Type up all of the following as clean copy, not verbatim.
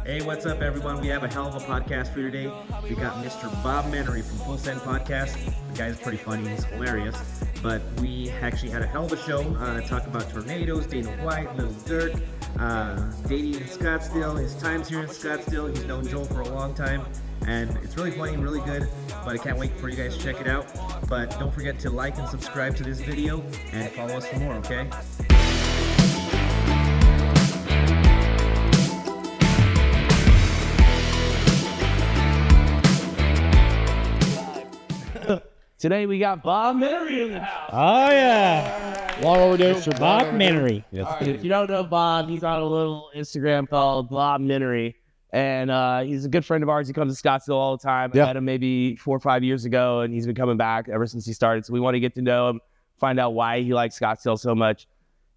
Hey, what's up, everyone? We have a hell of a podcast for you today. We got Mr. Bob Menery from Full Send Podcast. The guy's pretty funny. He's hilarious. But we actually had a hell of a show. Talk about tornadoes, Dana White, Lil Durk, dating in Scottsdale, his times here in Scottsdale. He's known Joel for a long time. And it's really funny and really good. But I can't wait for you guys to check it out. But don't forget to like and subscribe to this video and follow us for more, okay? Today we got Bob Menery in the house. Oh, yeah. Long overdue. Mr. Bob Menery. Yes. Right, if you don't know Bob, he's on a little Instagram called Bob Menery. And he's a good friend of ours. He comes to Scottsdale all the time. I met him maybe 4 or 5 years ago, and he's been coming back ever since he started. So we want to get to know him, find out why he likes Scottsdale so much.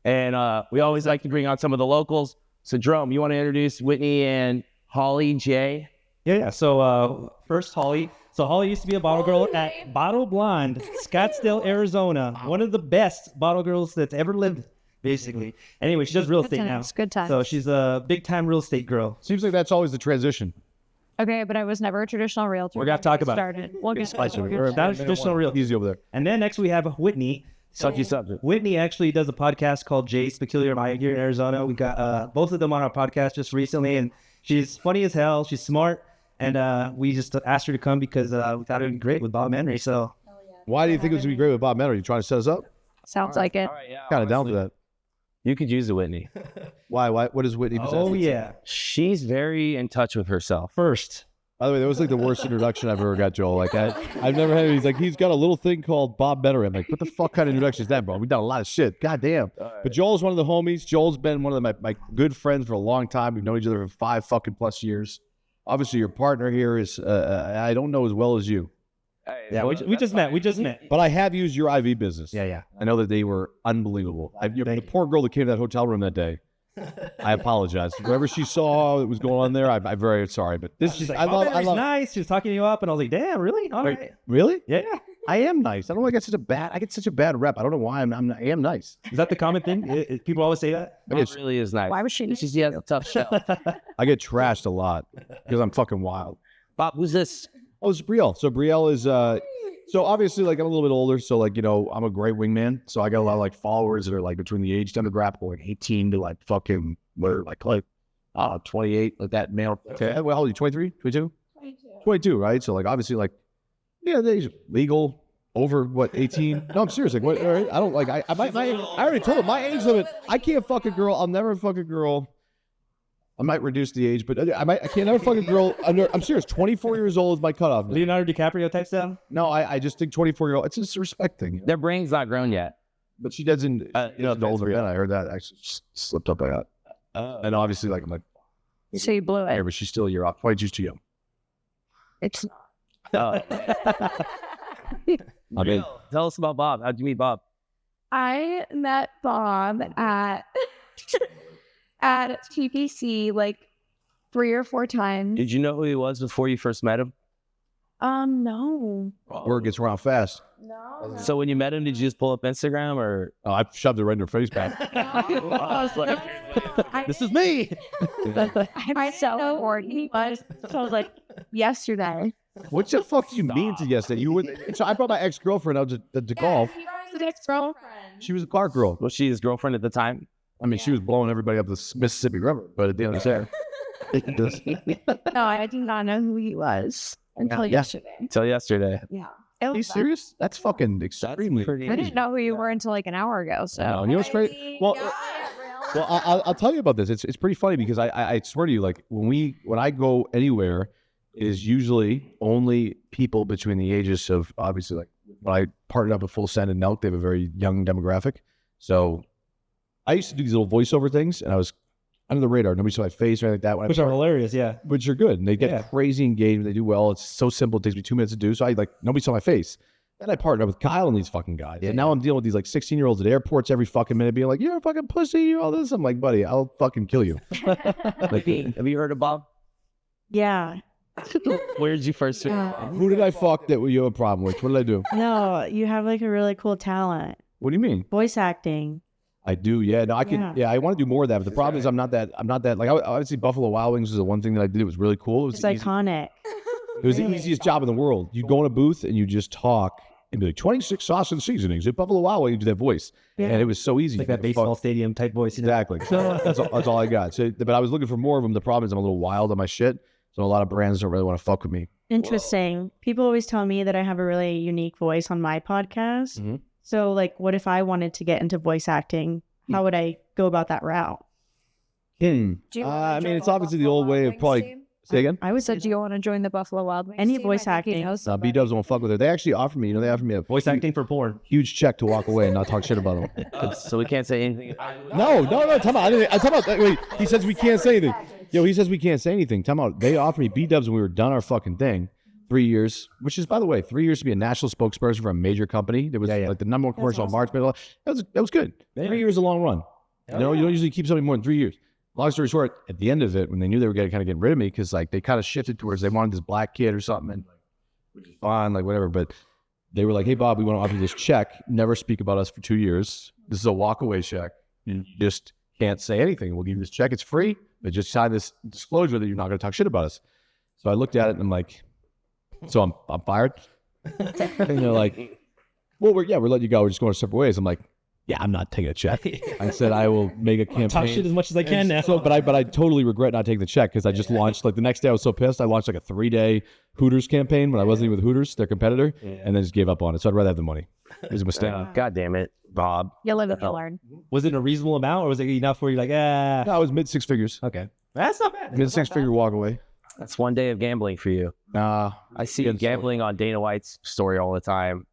And we always like to bring on some of the locals. So, Jerome, you want to introduce Whitney and Holly J? Yeah. So first, Holly. So Holly used to be a bottle girl at Bottle Blonde, Scottsdale, Arizona. One of the best bottle girls that's ever lived, basically. Anyway, she does real estate now. Good times. So she's a big-time real estate girl. Seems like that's always the transition. Okay, but I was never a traditional realtor. We're going to talk about it. We'll get Not a traditional realtor. Easy over there. And then next we have Whitney. Touchy subject. Whitney actually does a podcast called Jay's Peculiar Mind here in Arizona. We got both of them on our podcast just recently, and she's funny as hell. She's smart. And we just asked her to come because we thought it would be great with Bob Menery. So, why do you think it was going to be great with Bob Menery? You trying to set us up? Sounds like it. All right, yeah, Kind of down for that. You could use the Whitney. Why? What is Whitney? oh yeah. She's very in touch with herself. First, By the way, that was like the worst introduction I've ever got, Joel. Like I've never had it. He's like, he's got a little thing called Bob Menery. I'm like, what the fuck kind of introduction is that, bro? We've done a lot of shit. God damn. Right. But Joel's one of the homies. Joel's been one of my good friends for a long time. We've known each other for 5 fucking plus years. Obviously, your partner here is, I don't know as well as you. yeah, we just met. We just met. But I have used your IV business. Yeah. I know that they were unbelievable. The poor girl that came to that hotel room that day, I apologize. Whatever she saw that was going on there, I'm very sorry. But this is, Like, I love. Nice. She was talking you up, and I was like, damn, really? All right. Really? Yeah. I am nice. I don't know why I get such a bad rep. I don't know why I am nice. Is that the common thing? People always say that. Bob really is nice. Why was she? She has a tough shell. I get trashed a lot because I'm fucking wild. Bob, who's this? Oh, it's Brielle. So Brielle is so obviously like I'm a little bit older, so like, you know, I'm a great wingman. So I got a lot of like followers that are like between the age demographic like 18 to like fucking where like 28, like that male. Okay. Well, how old are you? 23? 22? 22, right? So like obviously like they're legal over what 18? No, I'm serious. Like what? All right, I don't like I already told him my age limit. I can't fuck a girl. I'll never fuck a girl. I might reduce the age, but I can't never fuck a girl under. I'm serious. 24 years old is my cutoff. Leonardo DiCaprio type stuff. No, I just think 24-year-old. It's just a respect thing. Their brain's not grown yet. But she doesn't. The older man. I heard that actually slipped up. I got. And obviously, like I'm like. So you blew it. But she's still a year off. 22's too young. It's not. I mean, Tell us about Bob. How'd you meet Bob? I met Bob at TPC like 3 or 4 times. Did you know who he was before you first met him? No. word gets around fast. No. So when you met him, did you just pull up Instagram or? Oh, I shoved it right in her face back. I was like, this is me. I'm so bored. He was. So I was like, yesterday. What the fuck do you mean to yesterday? You were. So I brought my ex-girlfriend out to golf. He was an ex-girlfriend. She was a Clark girl. Was she his girlfriend at the time? I mean, she was blowing everybody up the Mississippi River, but at the end of the day. No, I did not know who he was until yesterday. Until yesterday. Yeah. Are you serious? That's fucking extremely. I didn't know who you were until like an hour ago. So No, you know what's great? Well, I'll tell you about this. It's pretty funny because I swear to you, like when I go anywhere, it is usually only people between the ages of, obviously, like when I partnered up with Full Send and Nelk, they have a very young demographic. So I used to do these little voiceover things, and I was under the radar. Nobody saw my face or anything like that. Which are hilarious, yeah. Which are good. And they get crazy engaged. They do well. It's so simple. It takes me 2 minutes to do. So nobody saw my face. Then I partnered up with Kyle and these fucking guys. And now I'm dealing with these like 16-year-olds at airports every fucking minute being like, you're a fucking pussy, you all this. I'm like, buddy, I'll fucking kill you. Have you heard of Bob? yeah. Where did you first meet? Who did I fuck that you have a problem with? What did I do? No, you have like a really cool talent. What do you mean? Voice acting. I do. Yeah. No, I can. Yeah, I want to do more of that. But the problem is, I'm not that. Like, obviously, Buffalo Wild Wings was the one thing that I did. It was really cool. It was It's iconic. It was the easiest job in the world. You go in a booth and you just talk and be like 26 sauce and seasonings at Buffalo Wild Wings. You do that voice, and it was so easy. Like that baseball stadium type voice. Exactly. That's all I got. So, but I was looking for more of them. The problem is I'm a little wild on my shit, so a lot of brands don't really want to fuck with me. Interesting. People always tell me that I have a really unique voice on my podcast. Mhm. So, like, what if I wanted to get into voice acting? How would I go about that route? I mean, it's obviously the old way of probably. Say again? I would say, Do you want to join the Buffalo Wild Wings? any team? voice I think he acting. knows No, somebody. B-dubs won't fuck with her. They actually offered me, they offered me a Voice acting for porn. huge check to walk away and not talk shit about them. So we can't say anything. No, time out. I'm talking about. Wait, he says we can't say anything. He says we can't say anything. Time out. They offered me B-dubs when we were done our fucking thing. 3 years, which is, by the way, 3 years to be a national spokesperson for a major company. There was like the number one commercial on March. That was good. 3 years is a long run. You don't usually keep something more than 3 years. Long story short, at the end of it, when they knew they were kind of getting rid of me, because like they kind of shifted towards they wanted this black kid or something, and which is fine, like whatever. But they were like, "Hey Bob, we want to offer you this check. Never speak about us for 2 years. This is a walk away check. You just can't say anything. We'll give you this check. It's free, but just sign this disclosure that you're not going to talk shit about us." So I looked at it and I'm like, "So I'm fired?" And they're like, "Well, we're letting you go. We're just going our separate ways." I'm like, "Yeah, I'm not taking a check." I said I will make a campaign. Talk shit as much as I can now. So, but I totally regret not taking the check because I just launched like the next day. I was so pissed. I launched like a 3-day Hooters campaign when I wasn't even with Hooters, their competitor, and then just gave up on it. So I'd rather have the money. It was a mistake. God damn it, Bob. You live and you learn. Was it a reasonable amount, or was it enough where you're like, ah? No, it was mid 6 figures. Okay, that's not bad. Mid 6 figure walk away. That's one day of gambling for you. Nah, I see you gambling on Dana White's story all the time.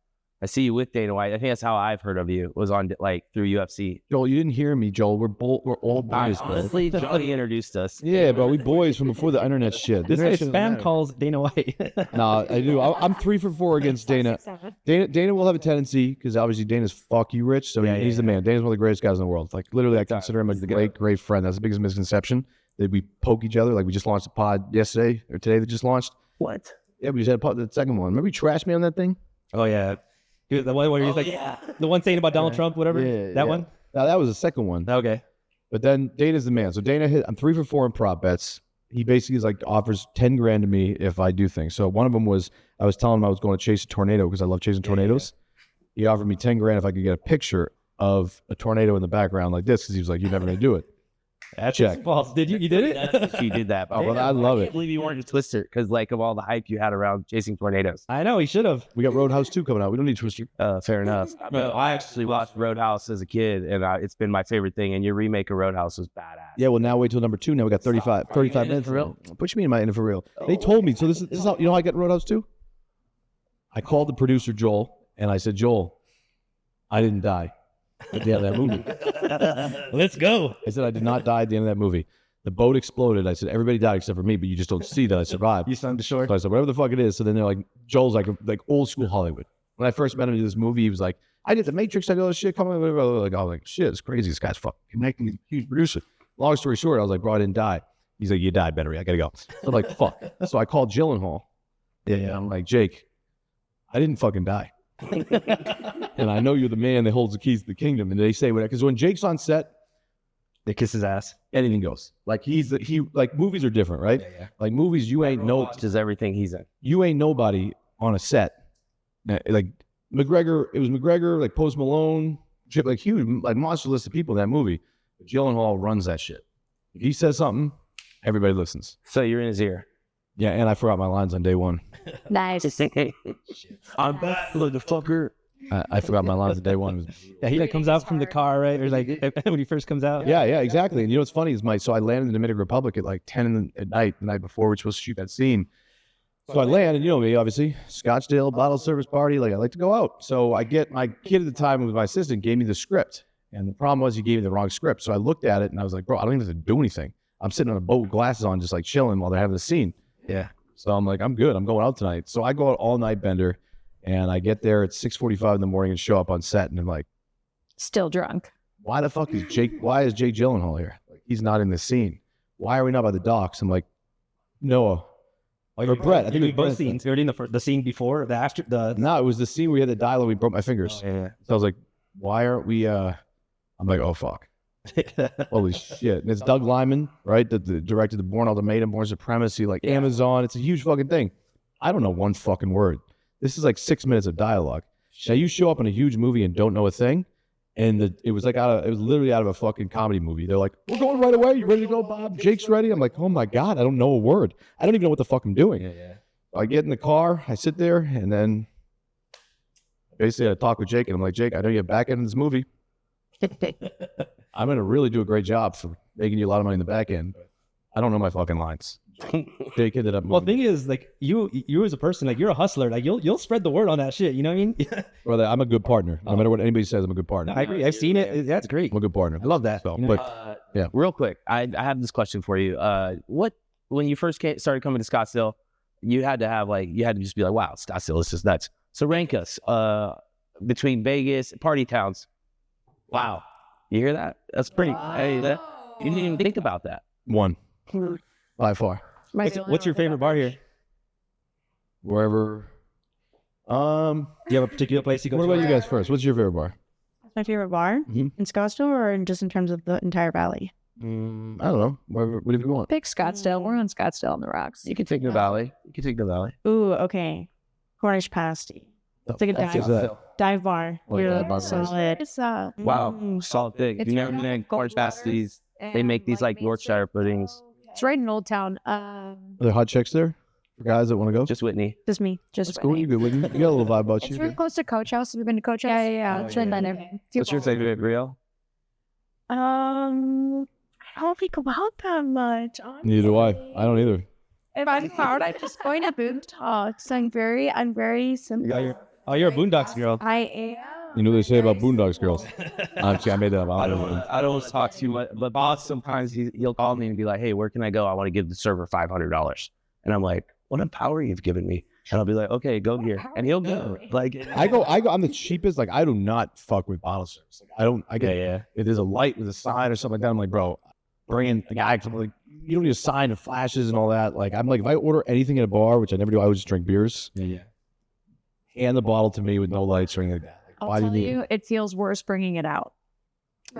I see you with Dana White. I think that's how I've heard of you. Was on like through UFC. Joel, you didn't hear me, Joel. We're all boys, bro. Honestly, Johnny introduced us. Yeah, bro, we boys from before the internet shit. This Internet guy shit doesn't spam matter. calls Dana White. Nah, I do. I'm 3 for 4 against Dana. Dana will have a tendency because obviously Dana's fuck you rich, so he's the man. Dana's one of the greatest guys in the world. Like literally, I consider him a great friend. That's the biggest misconception that we poke each other. Like we just launched a pod yesterday or today that just launched. What? Yeah, we just had a pod, the second one. Remember you trashed me on that thing? Oh yeah, the one where he's like, the one saying about Donald Trump, whatever. That one. No, that was the second one. Okay. But then Dana's the man. So Dana I'm 3 for 4 in prop bets. He basically is like offers 10 grand to me if I do things. So one of them was I was telling him I was going to chase a tornado because I love chasing tornadoes. He offered me 10 grand if I could get a picture of a tornado in the background like this because he was like, "You're never gonna do it." That's Check. false. Did you? You did it? She did that. Oh, well, I love I it. can't believe you weren't a Twister because like of all the hype you had around chasing tornadoes. I know he should have. We got Roadhouse 2 coming out. We don't need Twister. Fair enough. I actually watched Roadhouse as a kid, and it's been my favorite thing. And your remake of Roadhouse was badass. Yeah, well, now wait till number 2. Now we got 35 minutes. for real? What you mean am I in it for real? They told me. So this is how, you know how I got Roadhouse 2? I called the producer, Joel, and I said, "Joel, I didn't die at the end of that movie." Let's go. I said, "I did not die at the end of that movie. The boat exploded." I said, "Everybody died except for me, but you just don't see that I survived." You swam to shore. So I said, "Whatever the fuck it is." So then they're like, Joel's like old school Hollywood. When I first met him in this movie, he was like, "I did The Matrix. I did all this shit coming." Like, I was like, "Shit, it's crazy. This guy's fucking connecting. He's a huge producer." Long story short, I was like, "Bro, I didn't die." He's like, "You died, Menery. I gotta go." So I'm like, "Fuck." So I called Gyllenhaal. Yeah. I'm like, "Jake, I didn't fucking die." And I know you're the man that holds the keys to the kingdom. And they say, because when Jake's on set, They kiss his ass. anything goes. Like like movies are different, right? Yeah. Like movies, you ain't Just everything he's in. nobody on a set. Like McGregor, it was McGregor, like Post Malone, like huge, like monster list of people in that movie. But Gyllenhaal runs that shit. If he says something, everybody listens. So you're in his ear. Yeah, and I forgot my lines on day one. Nice. I'm back, motherfucker. I forgot my lines on day one. Yeah, he like comes out from the car, right? Or like when he first comes out. Yeah, exactly. And you know what's funny is so I landed in the Dominican Republic at like 10 at night, the night before we're supposed to shoot that scene. So I land, and you know me, obviously, Scottsdale, bottle service party, like I like to go out. So I get my kid at the time, who was my assistant, gave me the script. And the problem was he gave me the wrong script. So I looked at it and I was like, "Bro, I don't even have to do anything. I'm sitting on a boat with glasses on, just like chilling while they're having the scene." Yeah. So I'm like, "I'm good. I'm going out tonight." So I go out all night bender, and I get there at 6:45 in the morning and show up on set. And I'm like, Still drunk. why is Jake Gyllenhaal here? Like, he's not in the scene. Why are we not by the docks? I'm like, Noah. Or Brett. I think it was both Brett. scenes. We already in the scene before the after the. No, it was the scene where we had the dialogue. We broke my fingers. Yeah. So I was like, why aren't we I'm like, oh fuck. Holy shit. And it's Doug Liman, right? The directed the Born Ultimatum, Born Supremacy, like Amazon. It's a huge fucking thing. I don't know one fucking word. This is like 6 minutes of dialogue. Now you show up in a huge movie and don't know a thing. And it was literally out of a fucking comedy movie. They're like, we're going right away. You ready to go, Bob? Jake's ready. I'm like, oh my God, I don't know a word. I don't even know what the fuck I'm doing. I get in the car, I sit there, and then basically I talk with Jake, and I'm like, Jake, I know you have back end in this movie. I'm going to really do a great job for making you a lot of money in the back end. I don't know my fucking lines. Jake ended up. Well, the thing is, like you as a person, like you're a hustler. Like you'll spread the word on that shit. You know what I mean? Brother, I'm a good partner. No matter what anybody says, I'm a good partner. I agree. I've seen it. That's great. I'm a good partner. I love that. So, You know? but yeah, Real quick, I have this question for you. When you first started coming to Scottsdale, you had to just be like, wow, Scottsdale, this is nuts. So rank us between Vegas, party towns. Wow. You hear that? That's pretty. Hey, you didn't even think about that. one by far. What's your favorite bar here? Wherever. Do you have a particular place you go What to? about you guys first? What's your favorite bar? My favorite bar Mhm. in Scottsdale, or just in terms of the entire valley? I don't know. Whatever you want. Pick Scottsdale. We're on Scottsdale on the rocks. You can take the valley. Ooh, okay. Cornish pasty. It's like a dive bar. Oh, yeah, You're dive bar. solid. It's Wow, solid thing. It's You never really been gold Cornish pasties. They and, make these like Main Yorkshire Street. puddings. It's right in Old Town. Are there hot chicks there for guys that want to go? Just Whitney. Just me. Just That's cool. Whitney. You good with you? You got a little vibe about It's you. really close to Coach House. Have you been to Coach House? Yeah. Oh, It's right yeah. there. What's your favorite grill? I don't think about that much. Neither do I. I don't either. If I'm proud, I'm just going to boom talks. I'm very simple. You're a Boondocks girl. I am. You know what they say about Boondocks girls? Actually, I made that up. I don't know. I don't talk too much, but boss sometimes he'll call me and be like, "Hey, where can I go? I want to give the server $500." And I'm like, "What a power you've given me!" And I'll be like, "Okay, go here," and he'll go. Like I go. I'm the cheapest. Like I do not fuck with bottle service. Like, I don't. I get. If there's a light with a sign or something like that, I'm like, bro, bring in a guy. Like you don't need a sign and flashes and all that. Like I'm like, if I order anything at a bar, which I never do, I would just drink beers. Hand the bottle to me with no lights or anything like that. Like, why I'll do tell you need? you, it feels worse bringing it out.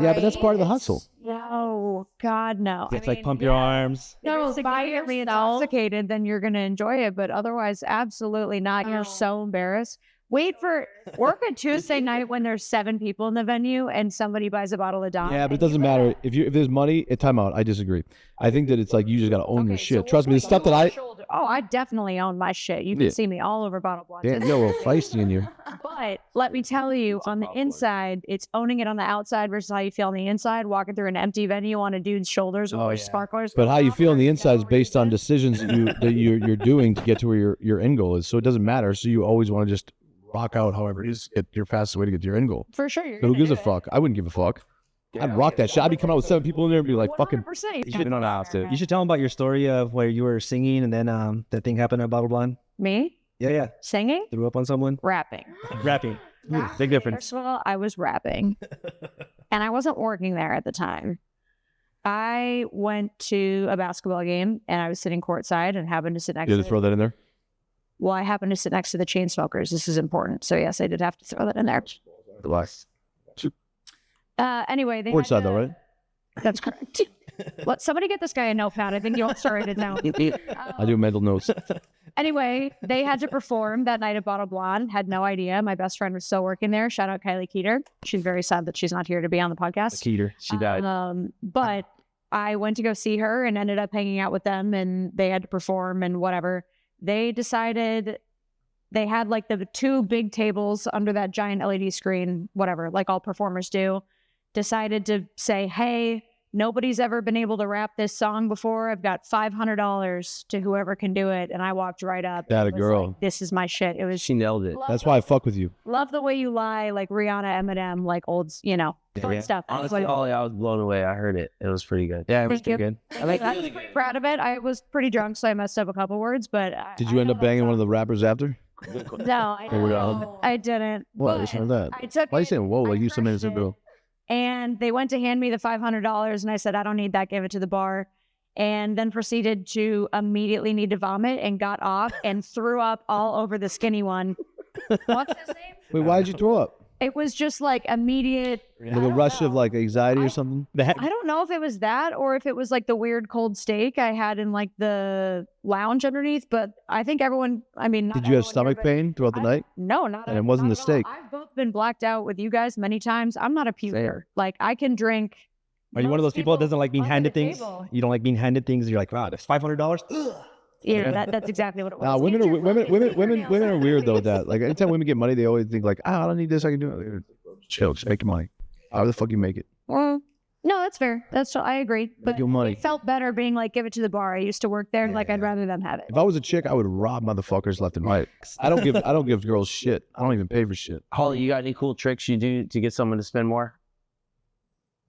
Yeah, but that's part of the hustle. No, God, no. It's like pump your arms. No, if you're intoxicated, then you're going to enjoy it. But otherwise, absolutely not. You're so embarrassed. Work a Tuesday night when there's 7 people in the venue and somebody buys a bottle of Dom. Yeah, but it doesn't matter if there's money. Time out. I disagree. I think that it's like you just gotta own your shit. Trust me, the stuff that I definitely own my shit. You can see me all over Bottle Blonde. Damn, you're a little feisty in you. But let me tell you, on the inside, it's owning it on the outside versus how you feel on the inside. Walking through an empty venue on a dude's shoulders with sparklers. But how you feel on the inside is based on decisions that you're doing to get to where your end goal is. So it doesn't matter. So you always want to just rock out however it is, get your fastest way to get to your end goal. For sure. So who gives a fuck? I wouldn't give a fuck. I'd rock that shit. I'd be coming out with 7 people in there and be like, fucking. You don't have to. You should tell them about your story of where you were singing and then that thing happened at Bottle Blonde. Me? Yeah. Singing? Threw up on someone. Rapping. Rapping. Big difference. First of all, I was rapping. And I wasn't working there at the time. I went to a basketball game and I was sitting courtside and happened to sit next You to had to throw that in there? Well, I happened to sit next to the Chainsmokers. This is important. So yes, I did have to throw that in there. Relax. Anyway, they had Courtside to- though, right? That's correct. Let somebody get this guy a notepad. I think you all started it now. I do mental notes. Anyway, they had to perform that night at Bottle Blonde. Had no idea. My best friend was still working there. Shout out Kylie Keeter. She's very sad that she's not here to be on the podcast. Keeter, she died. But I went to go see her and ended up hanging out with them, and they had to perform and whatever. They decided they had like the 2 big tables under that giant LED screen, whatever, like all performers do. Decided to say, hey, nobody's ever been able to rap this song before. I've got $500 to whoever can do it. And I walked right up. That a and was girl. like, this is my shit. It was She nailed it. That's why I fuck with you. Love the Way You Lie, like Rihanna, Eminem, like old, fun stuff. That's Honestly, what- I was blown away. I heard it. It was pretty good. Yeah, it was Thank pretty you. good. I was pretty proud of it. I was pretty drunk, so I messed up a couple words, but Did you end up banging one of the rappers after? No, I didn't. What? I But just heard that. I took Why are you it, saying whoa like I you some minutes crushed it, ago? And they went to hand me the $500, and I said, I don't need that. Gave it to the bar, and then proceeded to immediately need to vomit and got off and threw up all over the skinny one. What's his name? Wait, why did you throw up? It was just like immediate. Like a rush of like anxiety or something. I don't know if it was that or if it was like the weird cold steak I had in like the lounge underneath, but I think everyone, I mean, Did you have stomach pain throughout the night? No, not And it wasn't not the at all. steak. I've both been blacked out with you guys many times. I'm not a puker. Like I can drink. Are you one of those people that doesn't like being under handed the things? table. You don't like being handed things. You're like, wow, that's $500. Yeah, that's exactly what it was. Nah, women are weird though. That like anytime women get money, they always think like, I don't need this. I can do it. Chill, just make your money. How the fuck you make it? Well, no, that's fair. I agree. But your money. it felt better being like, give it to the bar. I used to work there. Like I'd rather them have it. If I was a chick, I would rob motherfuckers left and right. I don't give girls shit. I don't even pay for shit. Holly, you got any cool tricks you do to get someone to spend more?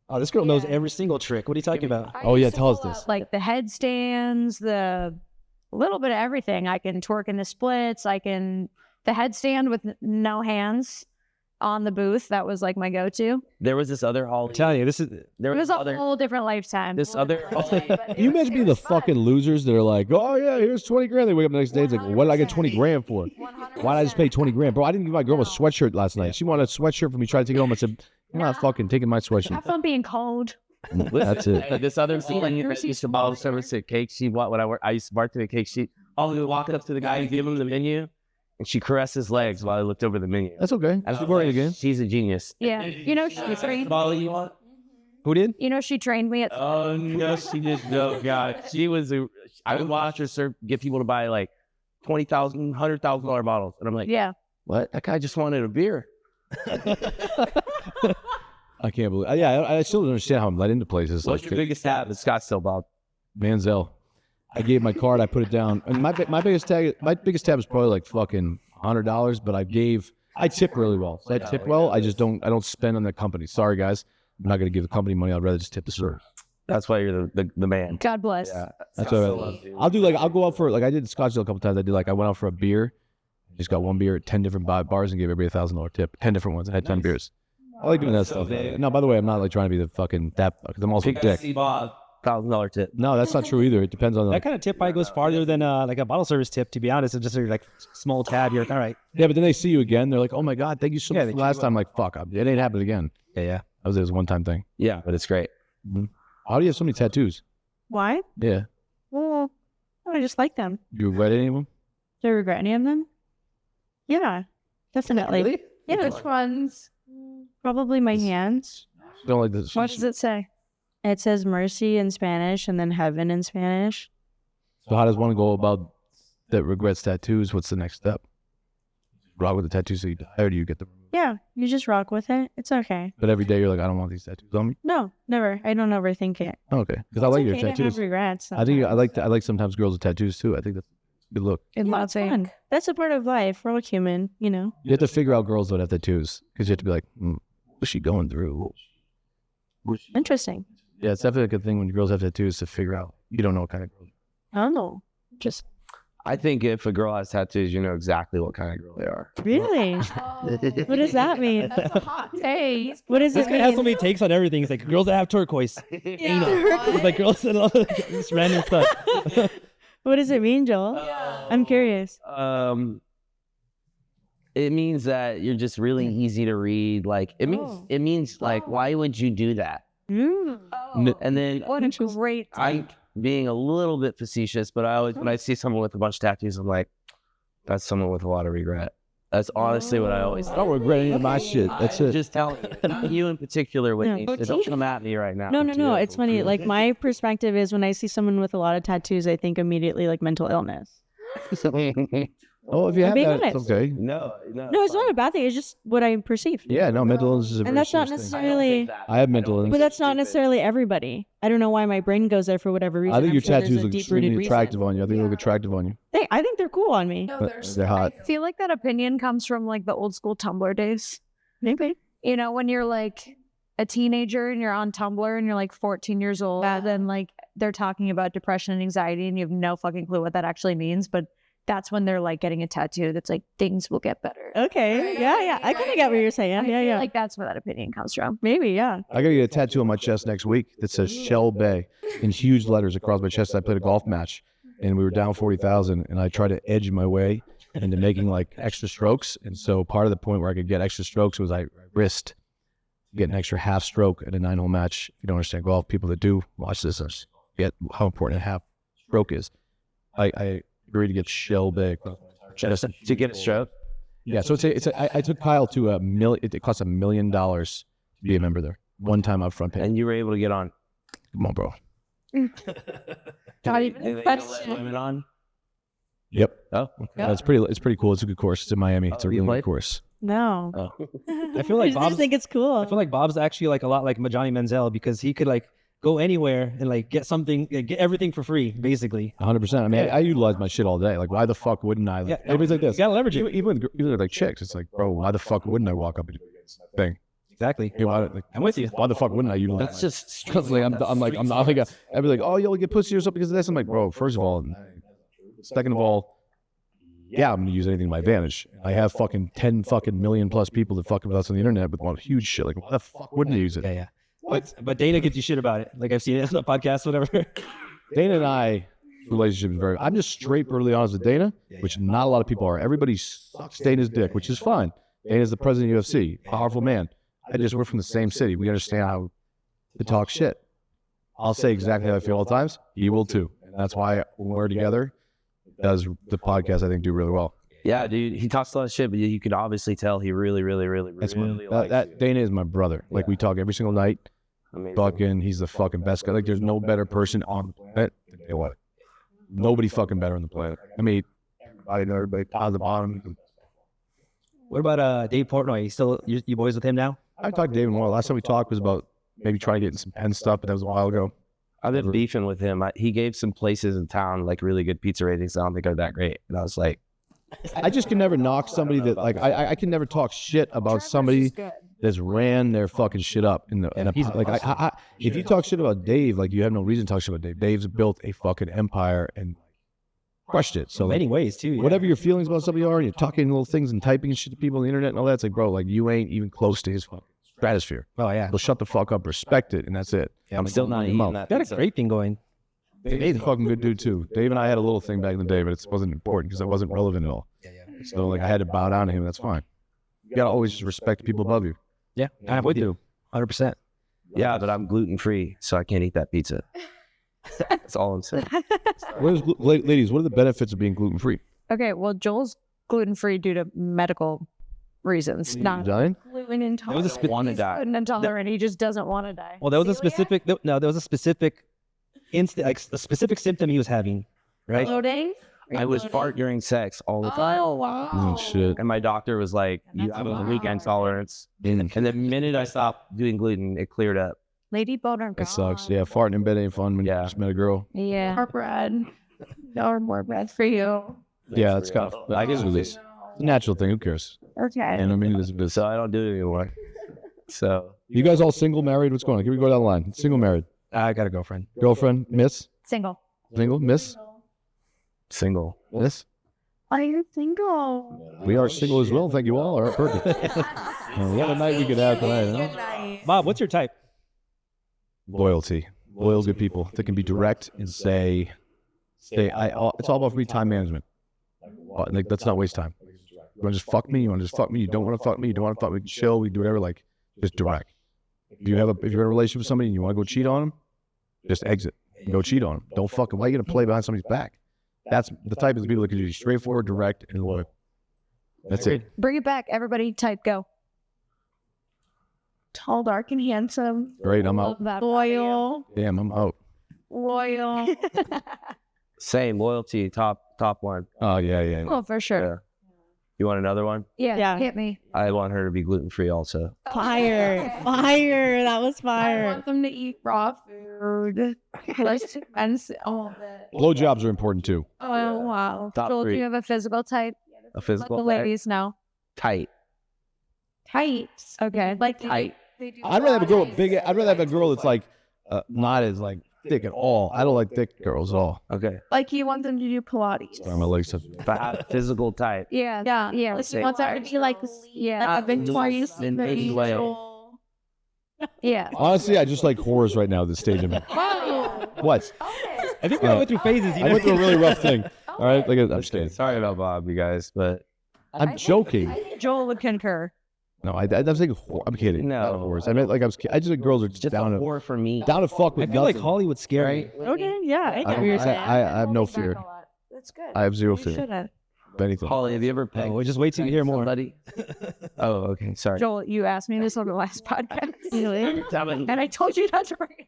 Oh, this girl knows every single trick. What are you talking about? Oh yeah, tell us this. Like the headstands, the little bit of everything. I can twerk in the splits. I can the headstand with no hands on the booth. That was like my go-to. There was this other Holly. I'm telling you, It was a whole different lifetime. This other Holly. Can you imagine being the fucking losers that are like, oh yeah, here's 20 grand. They wake up the next day, it's like, what did I get 20 grand for? Why did I just pay 20 grand? Bro, I didn't give my girl a sweatshirt last night. She wanted a sweatshirt from me, tried to take it home. I said, you're not fucking taking my sweatshirt. Have fun being cold. That's it. This other Holly that used to bottle service at Cake Sheet. When I used to bartend at Cake Sheet. Holly would walk up to the guy and give him the menu, and she caressed his legs while I looked over the menu. That's okay. And Keep working again. She's a genius. Yeah. You know, she trained. Holly, you want? Who did? You know, she trained me at. Oh no, she did. No, God, she was. I would watch her get people to buy like $20,000, $100,000 bottles, and I'm like, Yeah. what? That guy just wanted a beer. I can't believe. I still don't understand how I'm let into places. What's like your biggest tab at Scottsdale, Bob? Manziel. I gave my card. I put it down. And my biggest tab is probably like fucking $100. But I tip really well. So I tip well. I don't spend on the company. Sorry guys, I'm not gonna give the company money. I'd rather just tip the server. That's why you're the man. God bless. Yeah, That's what I'll do. Like I'll go out for like I did Scottsdale a couple times. I went out for a beer. Just got one beer at 10 different bars and gave everybody $1,000 tip. 10 different ones. I had 10 beers. I like doing that stuff. No, by the way, I'm not like trying to be the fucking that because I'm also a dick. Bob, $1,000 tip. No, that's not true either. It depends on That kind of tip probably goes farther than like a bottle service tip, to be honest. It's just like small tab. You're like, all right. Yeah, but then they see you again. They're like, oh my God, thank you so much they for last time. I'm like, fuck, it ain't happening again. Yeah. That was a one-time thing. Yeah, but it's great. How do you have so many tattoos? Why? Yeah. Well, I just like them. You regret any of them? Do I regret any of them? Yeah, definitely. Really? Yeah, Which ones? probably my hands. Don't like this. What does it say? It says mercy in Spanish and then heaven in Spanish. So how does one go about that regrets tattoos? What's the next step? Rock with the tattoos so you die, or do you get them? Yeah, you just rock with it. It's okay. But every day you're like, I don't want these tattoos on me. No, never. I don't overthink it. Okay, because I like It's your okay to have tattoos. regrets. I think I like sometimes girls with tattoos too. I think that's a good look. In Yeah, it's fun. That's a part of life. We're all human, you know. You have to figure out girls that have tattoos because you have to be like, what's she going through? Interesting. Yeah, it's definitely a good thing when girls have tattoos to figure out. You don't know what kind of girl. I don't know. Just I think if a girl has tattoos, you know exactly what kind of girl they are. really. What does that mean? That's a hot take. What does This it guy has so mean? many takes on everything. It's like girls that have turquoise. It's like girls that love this random stuff. What does it mean, Joel? I'm curious. It means that you're just really easy to read. Like it means like, why would you do that? And then What a great I'm being a little bit facetious, but I always when I see someone with a bunch of tattoos, I'm like, that's someone with a lot of regret. That's honestly what I always. I don't regret any of my shit. That's I'm it. just telling you, not you in particular, Whitney. No. Don't come at me right now. No. It's funny. Like my perspective is when I see someone with a lot of tattoos, I think immediately like mental illness. Oh, if you have being that, it's honest. okay. No, No, it's not a bad thing. It's just what I perceive. Yeah, no, mental illness is a And very that's not serious thing. necessarily. I have mental illness. But that's not necessarily everybody. I don't know why my brain goes there for whatever reason. I think I'm your sure there's tattoos a look deep-rooted extremely reason. attractive on you. I think they look attractive on you. I think they're cool on me. They're hot. I feel like that opinion comes from like the old school Tumblr days. Maybe. You know, when you're like a teenager and you're on Tumblr and you're like 14 years old, and like they're talking about depression and anxiety and you have no fucking clue what that actually means, but that's when they're like getting a tattoo that's like things will get better. Okay. Yeah. I kind of get what you're saying. I Yeah. feel like that's where that opinion comes from. Maybe. Yeah. I gotta get a tattoo on my chest next week that says Shell Bay in huge letters across my chest. I played a golf match and we were down 40,000 and I tried to edge my way into making like extra strokes. And so part of the point where I could get extra strokes was I risked getting an extra half stroke at a 9-hole match. If you don't understand golf, people that do watch this get how important a half stroke is. I agreed to get shell big. Just to get a stroke? Yeah, so I took Kyle to $1 million. It cost $1 million to be a member there. One time upfront payment. And you were able to get on. Come on, bro. Not even a question. Women on? Yep. Oh, okay. Yeah, it's pretty cool. It's a good course. It's in Miami. It's a really good course. No. Oh. I feel like I Bob's. just think it's cool. I feel like Bob's actually like a lot like Johnny Manziel because he could like go anywhere and like get something, get everything for free, basically. 100%. I mean, I utilize my shit all day. Like, why the fuck wouldn't I? Like, Yeah, everybody's like this. You gotta leverage it. Even with like chicks, it's like, bro, why the fuck wouldn't I walk up and do this thing? Exactly. Hey, I'm with you. Why the fuck wouldn't I utilize? That's just Like, I'm not like I'd be like, oh, you'll get pussy or something because of this. I'm like, bro, first of all, second of all, yeah, I'm gonna use anything to my advantage. I have fucking 10 fucking million plus people that fucking with us on the internet with one huge shit. Like, why the fuck wouldn't I use it? Yeah. But Dana gives you shit about it. Like I've seen it on the podcast, whatever. Dana and I relationship is very. I'm just straight brutally honest with Dana, which not a lot of people are. Everybody sucks Dana's dick, which is fine. Dana's the president of UFC, powerful man. We're from the same city. We understand how to talk shit. I'll say exactly how I feel all the times. He will too. And that's why when we're together, does the podcast I think do really well. Yeah, dude. He talks a lot of shit, but you can obviously tell he really likes you. Dana is my brother. Like we talk every single night. Amazing. Fucking, he's the fucking best guy. Like there's no better person on the planet than Dana White. Nobody fucking better on the planet. I mean, everybody top the bottom. What about Dave Portnoy? You boys with him now? I talked to David more. Last time we talked was about maybe trying to get some pen stuff, but that was a while ago. I've been beefing with him. He gave some places in town like really good pizza ratings. I don't think are that great. And I was like, I just can never knock somebody that like I can never talk shit about somebody that's ran their fucking shit up in the if you talk shit about Dave, like you have no reason to talk shit about Dave. Dave's built a fucking empire and crushed it. So many ways too. Yeah. Whatever your feelings about somebody are, and you're talking little things and typing shit to people on the internet and all that, it's like, bro, like you ain't even close to his fucking stratosphere. Oh yeah. So shut the fuck up, respect it, and that's it. Yeah, I'm still not eating that. Got a great thing going. Dave's a fucking good dude too. Dave and I had a little thing back in the day, but it wasn't important because it wasn't relevant at all. Yeah. So like I had to bow down to him. That's fine. You gotta always just respect the people above you. Yeah, I'm with you, 100%. Yeah, but I'm gluten free, so I can't eat that pizza. That's all I'm saying. Ladies, what are the benefits of being gluten free? Okay, well, Joel's gluten free due to medical reasons, not Dying? gluten intolerant. That was want to die. Gluten intolerant. He just doesn't want to die. Well, there was a Celiac? specific a specific symptom he was having, right? Bloating? I was fart during sex all the time. Oh, wow. Oh shit. And my doctor was like, you have a weekend tolerance. And the minute I stopped doing gluten, it cleared up. Lady boner. It sucks. Yeah, farting in bed ain't fun when you just met a girl. Yeah. More bread. More bread for you. Yeah, it's kind of. I guess it's a natural thing. Who cares? Okay. And I mean, it's So I don't do it anymore. So you guys all single, married? What's going on? Can we go down the line? Single, married? I got a girlfriend. Girlfriend, miss? Single. Single, miss? single. Miss? Are you single? We are single as well. Thank you all. All right, perfect. What a night we could have tonight, huh? Bob, what's your type? Loyalty. Loyal, good people that can be direct and say, it's all about free time management. Like, let's not waste time. You want to just fuck me? You want to just fuck me? You don't want to fuck me? You don't want to fuck me? We can chill. We can do whatever. Like, just direct. If you're in a relationship with somebody and you want to go cheat on them, just exit and go cheat on them. Don't fuck them. Why are you going to play behind somebody's back? That's the type of people that can be straightforward, direct, and loyal. That's it. Bring it back, everybody. Type go. Tall, dark, and handsome. Great, I'm out. Loyal. Damn, I'm out. Loyal. Same loyalty, top one. Oh, yeah. Oh, for sure. Yeah. You want another one? Yeah. Hit me. I want her to be gluten free also. Fire. That was I fire. want them to eat raw food. Less expensive. All of it. Blowjobs are important too. Oh, wow. Top Joel, do three. you have a physical type? A Let physical the ladies know. tight. Tight. Okay. Like Tight. I'd rather have a girl big. I'd rather have a girl that's like not as like thick at all. I don't like thick girls at all. Okay. Like you want them to do Pilates. Sorry, my legs. If I had a physical type. Yeah. Like you want that to be like victorious. In any way. Yeah. Honestly, I just like whores right now at this stage of it. Wow. What? I think we all went through phases. I went through a really rough thing. All right, like I'm just kidding. Sorry about Bob, you guys, but I'm joking. I think Joel would concur. No, I'm saying I'm kidding. No. Not horse. I meant like I just think girls are just down to war for me. down to fuck with I feel like nothing. Hollywood's scary. Okay, yeah, I get what you're saying. I have no fear. That's good. I have zero You fear should have. of anything. Holly, have you ever pegged? Oh, just wait till you hear more. somebody? Oh, okay. Sorry. Joel, you asked me this on the last podcast. Really? And I told you not to bring it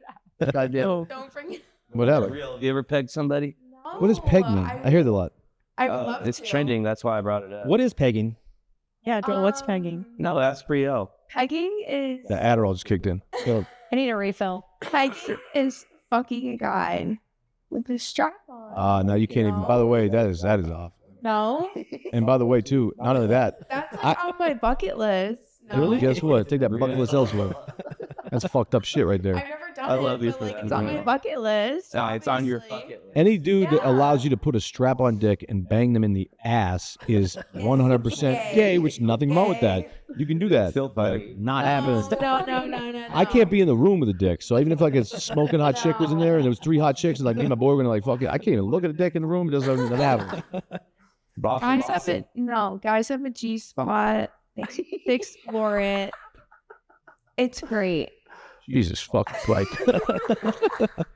up. I did. Oh, Don't bring it. Whatever. Have you ever pegged somebody? What does peg mean? I hear that a lot. I love It's to. trending. That's why I brought it up. What is pegging? yeah, Joel, what's pegging? No, that's Brielle. Pegging is The Adderall just kicked in. So, I need a refill. pegging is fucking a guy with a strap on. now you can't even. By the way, that is off. No, And by the way, too, not only that. that's like on my bucket list. No. Really? Guess what? Take that bucket list elsewhere. That's fucked up shit right there. I've never done I it. love you but, for like, that. it's on my bucket list. No, it's on your obviously. bucket list. Any dude that Yeah. allows you to put a strap on dick and bang them in the ass is 100% gay, which is nothing wrong with that. You can do that. But not happening. No. I can't be in the room with a dick. So even if like a smoking hot chick was in there and there was 3 hot chicks and like me and my boy were gonna like fuck it, I can't even look at a dick in the room. It doesn't happen. Guys have it. No, guys have a G spot. They explore it. It's great. Jesus fuck Christ.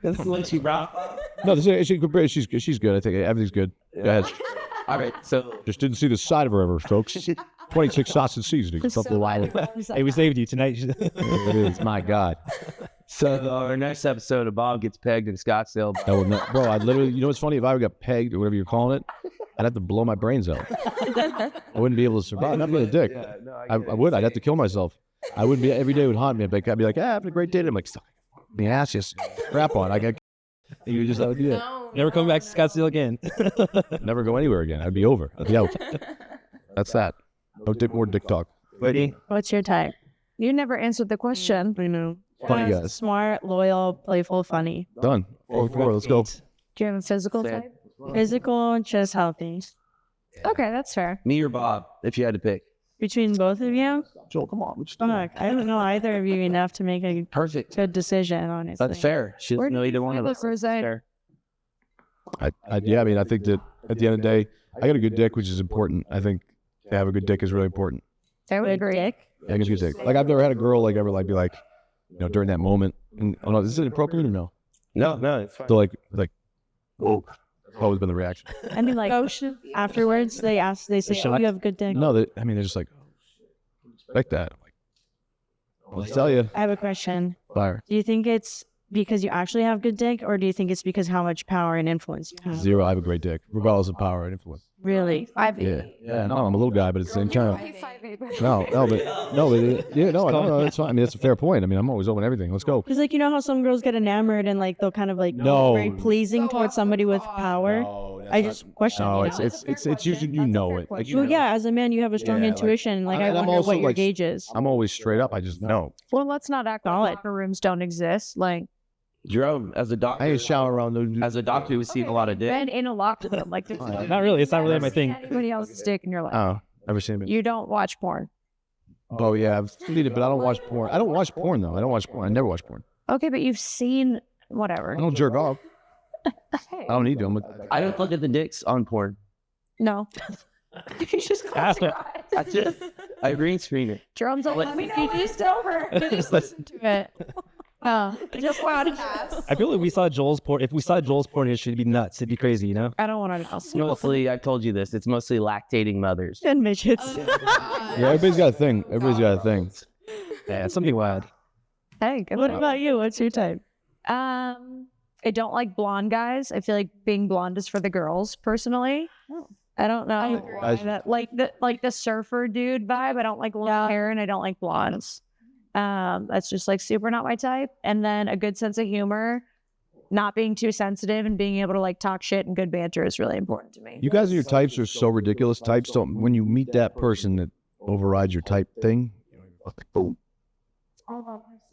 That's what she brought. No, she's good. I think everything's good. Go ahead. All right. So Just didn't see the side of her ever, folks. 26 sausage seasoning. Something wild. Hey, we saved you tonight. It is. My God. our next episode of Bob Gets Pegged in Scottsdale. That would not, bro, I'd literally, you know what's funny? If I ever got pegged or whatever you're calling it, I'd have to blow my brains out. I wouldn't be able to survive. Not with a dick. I would. I'd have to kill myself. I wouldn't be, every day would haunt me. I'd be like, having a great day. I'm like, suck the ass, just crap on. I got, you just have to do that. No, Never come back to Scottsdale again. Never go anywhere again. I'd be over. I'd be out. That's that. No dick, more dick talk. Whitney? What's your type? You never answered the question. I know. Funny guys. Smart, loyal, playful, funny. Done. 4-4. Let's go. Do you have a physical Fair. type? Physical, just healthy. Okay, that's fair. Me or Bob, if you had to pick. Between both of you? Joel, come on. Fuck, I don't know either of you enough to make a Perfect. good decision, honestly. That's fair. She Where doesn't do know you either one of feel us. like Rosé? Fair. Yeah, I mean, I think that at the end of the day, I got a good dick, which is important. I think to have a good dick is really important. I would Good agree. dick? Yeah, I got a good dick. Like, I've never had a girl, like, ever, like, be like, you know, during that moment. And, oh, no, is it appropriate or no? No, it's fine. So, like, whoa. That's always been the reaction. I mean, like, afterwards, they say, oh, you have good dick. No, I mean, they're just like, expect that. I'm like, well, let's tell you. I have a question. Fire. Do you think it's because you actually have good dick, or do you think it's because how much power and influence you have? 0, I have a great dick, regardless of power and influence. Really? Yeah. Yeah, no, I'm a little guy, but at the same time. No, it's fine. I mean, that's a fair point. I mean, I'm always open to everything. Let's go. Because, like, you know how some girls get enamored and, like, they'll kind of, like, No. very pleasing towards somebody with power? I just question. No, you it's know? usually, you know it. Like, you Well, know. yeah, as a man, you have a strong Yeah, like- intuition. Like, I and I'm wonder also, what your like, gauge is. I'm always straight up. I just know. Well, let's not act like locker rooms don't exist. Like, Jerome, as a doctor, I ain't shower around those. as a doctor who's seen a lot of dick. been in a locker room. Like, there's Not really. It's not really my thing. anybody else's dick in your life. Oh, never seen it. You don't watch porn. Oh yeah, I've seen it, but I don't watch porn. I don't watch porn though. I don't watch porn. I never watch porn. Okay, but you've seen whatever. I don't jerk off. I don't need to. I don't look at the dicks on porn. No. You just close your eyes. I green screen it. Jerome's like, let me know when it's over. Just listen to it. Oh, just wanted to. I feel like we saw Joel's porn. If we saw Joel's porn history, it'd be nuts. It'd be crazy, you know? I don't want to know. Mostly, I told you this. It's mostly lactating mothers. And midgets. Yeah, everybody's got a thing. Everybody's got a thing. Yeah, it's something wild. Hey, good What for you. about you? What's your type? I don't like blonde guys. I feel like being blonde is for the girls, personally. I don't know. Like the surfer dude vibe. I don't like long hair and I don't like blondes. That's just like super not my type. And then a good sense of humor, not being too sensitive and being able to like talk shit and good banter is really important to me. You guys and your types are so ridiculous. Types don't. When you meet that person that overrides your type thing, boom.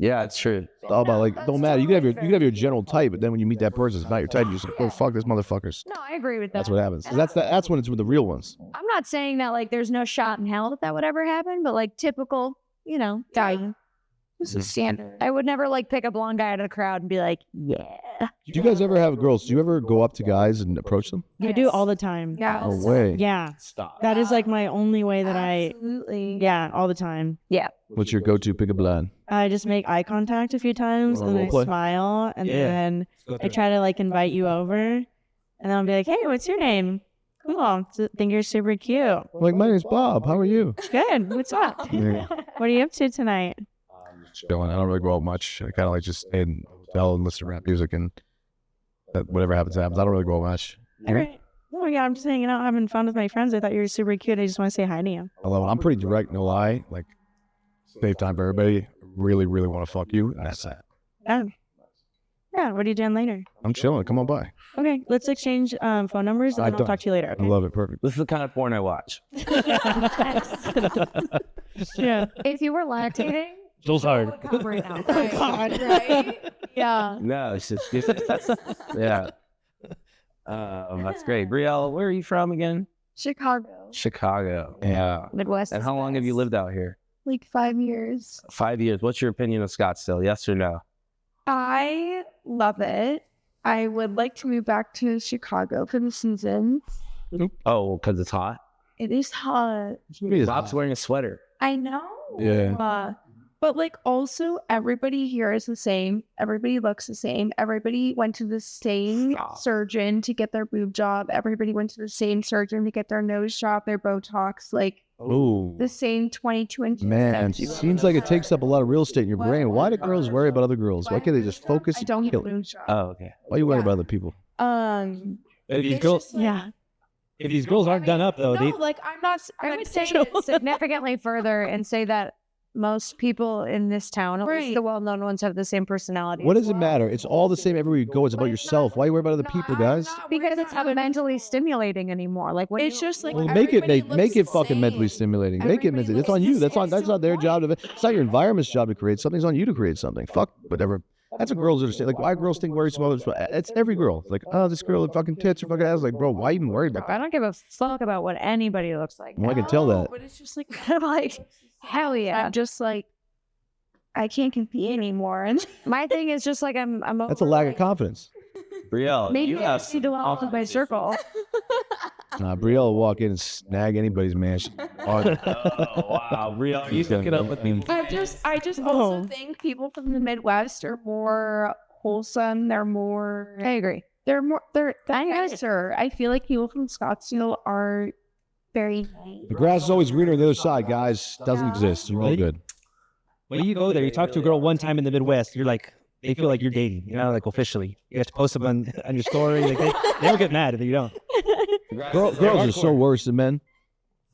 Yeah, it's true. It's all about like don't matter. You can have your general type, but then when you meet that person, it's not your type. You're just like, oh fuck this motherfuckers. No, I agree with that. That's what happens. That's when it's with the real ones. I'm not saying that like there's no shot in hell that would ever happen, but like typical, you know, guy. This is standard. I would never like pick a blonde guy out of the crowd and be like, yeah. Do you guys ever have girls? Do you ever go up to guys and approach them? I do all the time. Yeah. No way. Yeah. Stop. That is like my only way that Absolutely. yeah, all the time. What's your go-to pickup line? I just make eye contact a few times and then I Roleplay. smile and Yeah. then I try to like invite you over and then I'll be like, hey, what's your name? Cool. Think you're super cute. I'm like, my name's Bob. How are you? Good. What's up? Yeah. What are you up to tonight? Chilling. I don't really go out much. I kind of like just stay in the hotel and listen to rap music and whatever happens, happens. I don't really go out much. All right. Oh my God, I'm just hanging out, having fun with my friends. I thought you were super cute. I just want to say hi to you. I love it. I'm pretty direct, no lie. Like, save time for everybody. Really, really want to fuck you. And that's that. Yeah, what are you doing later? I'm chilling. Come on by. Okay, let's exchange phone numbers and then I'll talk to you later. I love it. Perfect. This is the kind of porn I watch. Yeah. If you were lactating, Joel's hard. right now. Right? Yeah. No, it's just yeah. That's great. Brielle, where are you from again? Chicago. Chicago. Yeah. Midwest. And how long have you lived out here? Like 5 years. 5 years. What's your opinion of Scottsdale? Yes or no? I love it. I would like to move back to Chicago for the season. Oh, because it's hot. It is hot. Bob's wearing a sweater. I know. Yeah. But like also everybody here is the same. Everybody looks the same. Everybody went to the same surgeon to get their boob job. Everybody went to the same surgeon to get their nose job, their Botox, like Ooh. the same 22 inches. Man, it seems like it takes up a lot of real estate in your brain. Why do girls worry about other girls? Why can't they just focus I don't and get kill it? boob job. Oh, okay. Why are you worried about other people? If these It's girls, just like- Yeah. if these girls aren't done up though, No, they like I'm not. I I'm would take saying it significantly further and say that most people in this town, at least Right. the well-known ones, have the same personality. What does it matter? It's all the same everywhere you go. It's about yourself. Why are you worried about other people, guys? Because it's not mentally stimulating anymore. Like when It's just like Well, make it everybody make it looks fucking the mentally same. stimulating. Make it Everybody mentally. That's looks on you. the That's same. not their job. It's not your environment's job to create something. It's on you to create something. Fuck whatever. That's what girls understand. Like, why girls think worry about others? It's every girl. Like, oh, this girl with fucking tits or fucking ass. Like, bro, why even worry about I that? don't give a fuck about what anybody looks like. Well, I can tell that. But it's just like I'm like, hell yeah. I'm just like I can't compete anymore. And My thing is just like I'm That's a over, lack like, of confidence. Brielle, maybe you I have just need to walk in my circle. Nah, Brielle will walk in and snag anybody's man. Oh, wow. Brielle, you took it up with me. I just also think people from the Midwest are more wholesome. They're more. I agree. They're I agree. nicer. I feel like people from Scottsdale are very nice. The grass is always greener on the other side, guys. Doesn't exist. You're all good. when you go there, you talk to a girl one time in the Midwest, you're like, they feel like you're dating, you know, like officially. You have to post them on your story. Like they don't get mad if you don't. Girls are so worse than men.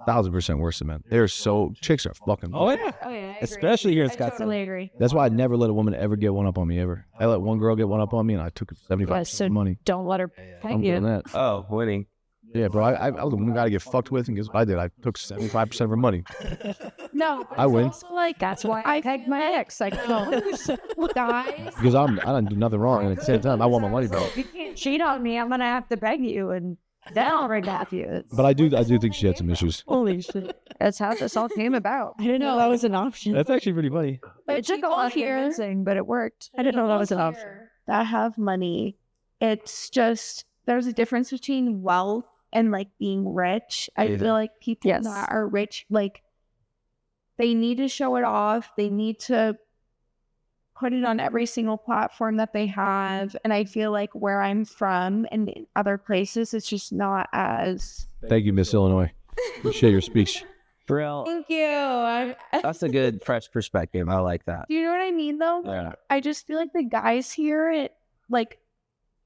1,000% worse than men. They're so chicks are fucking. Oh yeah, Oh yeah, I agree. especially here in I Scottsdale. totally agree. That's why I never let a woman ever get one up on me ever. I let one girl get one up on me, and I took 75% So of the money. don't let her I'm peg you. doing that. Oh, winning. Yeah, bro. I was the one guy to get fucked with, and guess what I did? I took 75% of her money. No, but I it's win. Also like That's why I pegged my ex. Like, no, guys. Because I didn't do nothing wrong, and at the same time, I want my money back. if you can't cheat on me, I'm gonna have to beg you, and then I'll ring back you. But I do think she had some issues. Holy shit. That's how this all came about. I didn't know that was an option. That's actually pretty funny. But It took a people lot of here convincing, but it worked. I didn't know that was an people option. here that have money. It's just there's a difference between wealth and like being rich. I feel like people Yes. that are rich, like they need to show it off. They need to put it on every single platform that they have. And I feel like where I'm from and in other places, it's just not as. Thank you, Miss Illinois. Appreciate your speech. Brielle, Thank you. that's a good, fresh perspective. I like that. Do you know what I mean, though? Yeah. I just feel like the guys here,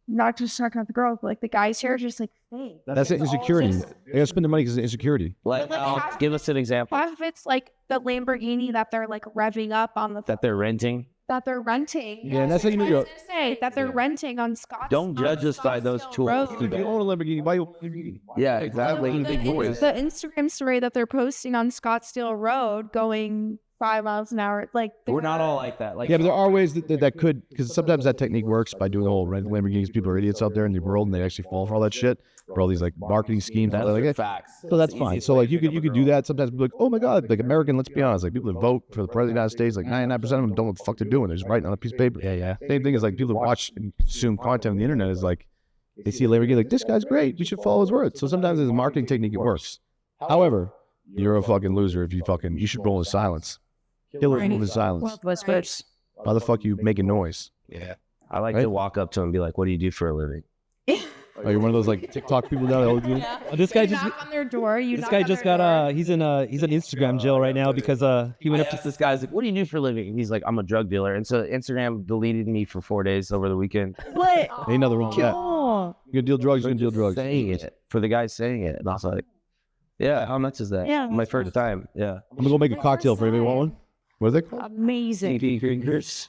not just talking about the girls, but like the guys here are just like fake. That's an It's all insecurity. just- They gotta spend their money because of insecurity. Like, like, half- give us an example Half of it's like the Lamborghini that they're like revving up on the that they're renting. that they're renting. Yeah, and that's how you know I you're. was gonna say that they're renting on Scottsdale. Don't judge us by those tools. If you own a Lamborghini, buy you a Lamborghini. Yeah, exactly. Big boys. The Instagram story that they're posting on Scottsdale Road going 5 miles an hour. Like We're not all like that. Like Yeah, but there are ways that could, because sometimes that technique works by doing the whole red Lamborghinis. People are idiots out there in the world, and they actually fall for all that shit, for all these like marketing schemes. that's Like, facts. so that's fine. So like you could do that. Sometimes people are like, oh my god, like American. Let's be honest, like people that vote for the president of the United States, like 99% of them don't know what the fuck they're doing. They're just writing on a piece of paper. Yeah. Same thing as like people that watch and consume content on the internet is like they see a Lamborghini, like this guy's great. We should follow his words. So sometimes as a marketing technique, it works. However, you're a fucking loser if you should roll in silence. Killers roll in silence. Whispers. Why the fuck you making noise? Yeah. I like to walk up to him and be like, what do you do for a living? Oh, you're one of those like TikTok people now. This guy just knock on their door. this guy just got he's in Instagram jail right now because he went up to This guy's like, what do you do for a living? And he's like, I'm a drug dealer. And so Instagram deleted me for 4 days over the weekend. What? Ain't nothing wrong with that. Oh. You're gonna deal drugs, you're gonna deal drugs. Saying it for the guy saying it. And I was like, yeah, how much is that? Yeah. My first time. Yeah. I'm gonna go make a cocktail for anybody. Want one? What are they called? Amazing. TP fingers.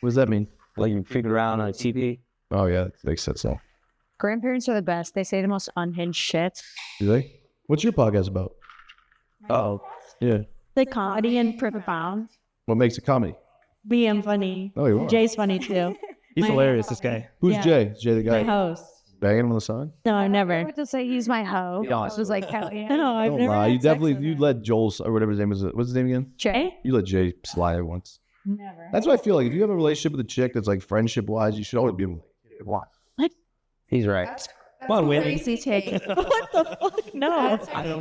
What does that mean? Like you finger around on a TP. Oh yeah, that makes sense. So. Grandparents are the best. They say the most unhinged shit. Do they? What's your podcast about? Oh. Yeah. The comedy and profound. What makes a comedy? Being funny. Oh, you are. Jay's funny too. he's My- hilarious. This guy. Who's Yeah. Jay? Is Jay the My guy host. banging him on the side? No, I've I never. would to say he's my hoe. Yeah. I was like, hell yeah. No, I've Don't never. lie. had You sex definitely with you him. let Joel or whatever his name is. What's his name again? Jay? You let Jay slide once. Never. That's what I feel like. If you have a relationship with a chick that's like friendship wise, you should always be able to watch. He's right. Come on, Whitney. Crazy take. What the fuck? No.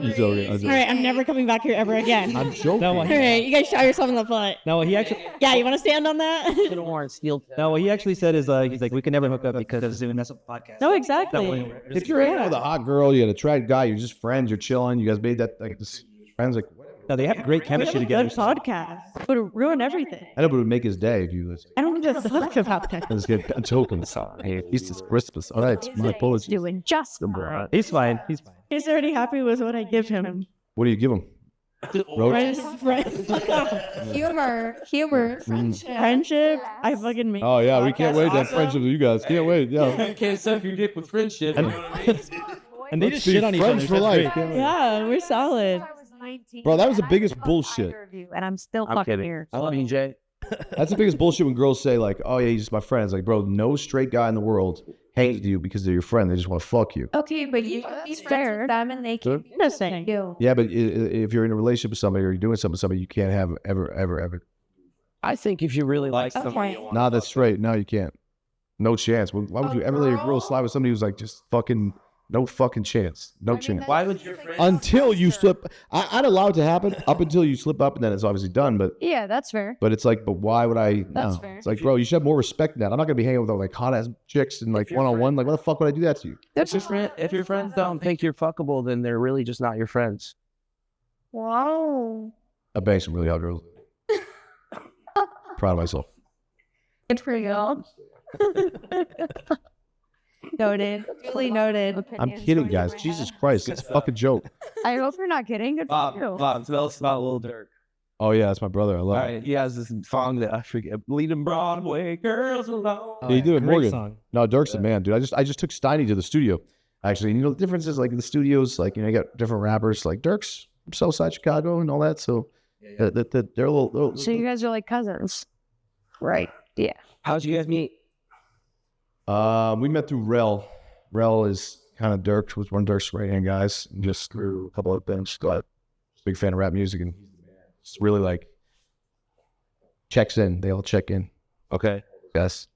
You tell me. All right, I'm never coming back here ever again. I'm joking. No, All right, you guys shot yourself in the foot. No, what he actually Yeah, you want to stand on that? no, what he actually said is he's like we can never hook up because it would mess up the podcast. No, exactly. If you're hanging out with a hot girl, you had a attractive guy, you're just friends, you're chilling, you guys made that like this friends like No, they have great We have chemistry a together. good podcast. It would ruin everything. I know, but it would make his day if you listen. I don't give a fuck about that. Let's get a token. He's just Christmas. All right, my apologies. Doing just He's fine. He's fine. He's already happy with what I give him. What do you give him? Roach? Humor. Friendship. I fucking make. Oh yeah, we can't wait to have friendship with you guys. Can't wait. Yeah. Can't suck your dick with friendship. And they just shit on each other. Friends for That's life. great. Can't wait. Yeah, we're solid. Bro, that was the biggest bullshit. And I'm still I'm fucking kidding. here. I love you, Jay. That's the biggest bullshit when girls say like, "Oh yeah, he's just my friend." It's like, bro, no straight guy in the world hangs with you because they're your friend. They just want to fuck you. Okay, but you can be friends with them and they can be Interesting. you. Yeah, but if you're in a relationship with somebody or you're doing something with somebody, you can't have ever. I think if you really like somebody, Okay. Nah, that's straight. No, you can't. No chance. Why would you ever let a girl slide with somebody who's like just fucking no fucking chance? No chance. why would your friend? Until you slip, I'd allow it to happen up until you slip up, and then it's obviously done. But Yeah, that's fair. it's like, but why would I? That's No. fair. It's like, bro, you should have more respect than that. I'm not gonna be hanging with like hot ass chicks and like one on one. Like, what the fuck would I do that to you? If your friends don't think you're fuckable, then they're really just not your friends. Wow. I banged some really hot girls. Proud of myself. Good for you. Noted. Duly noted. I'm kidding, guys. Jesus Christ, it's a fucking joke. I hope you're not kidding. Good for you. Bob, tell us about Lil Durk. Oh yeah, that's my brother. I love All it. right, he has this song that I forget. Leading Broadway girls alone. Yeah, you do it, Great Morgan. song. No, Dirk's the man, dude. I just took Steiny to the studio. Actually, you know the difference is like in the studios, like you know, you got different rappers. Like Dirk's from Southside Chicago and all that. So they're a little So you guys are like cousins. Right. Yeah. How'd you guys meet? we met through Rel. Rel is kind of Dirk, was one of Dirk's right hand guys, and just through a couple of things. Got big fan of rap music, and it's really like checks in. They all check in. Okay. Yes.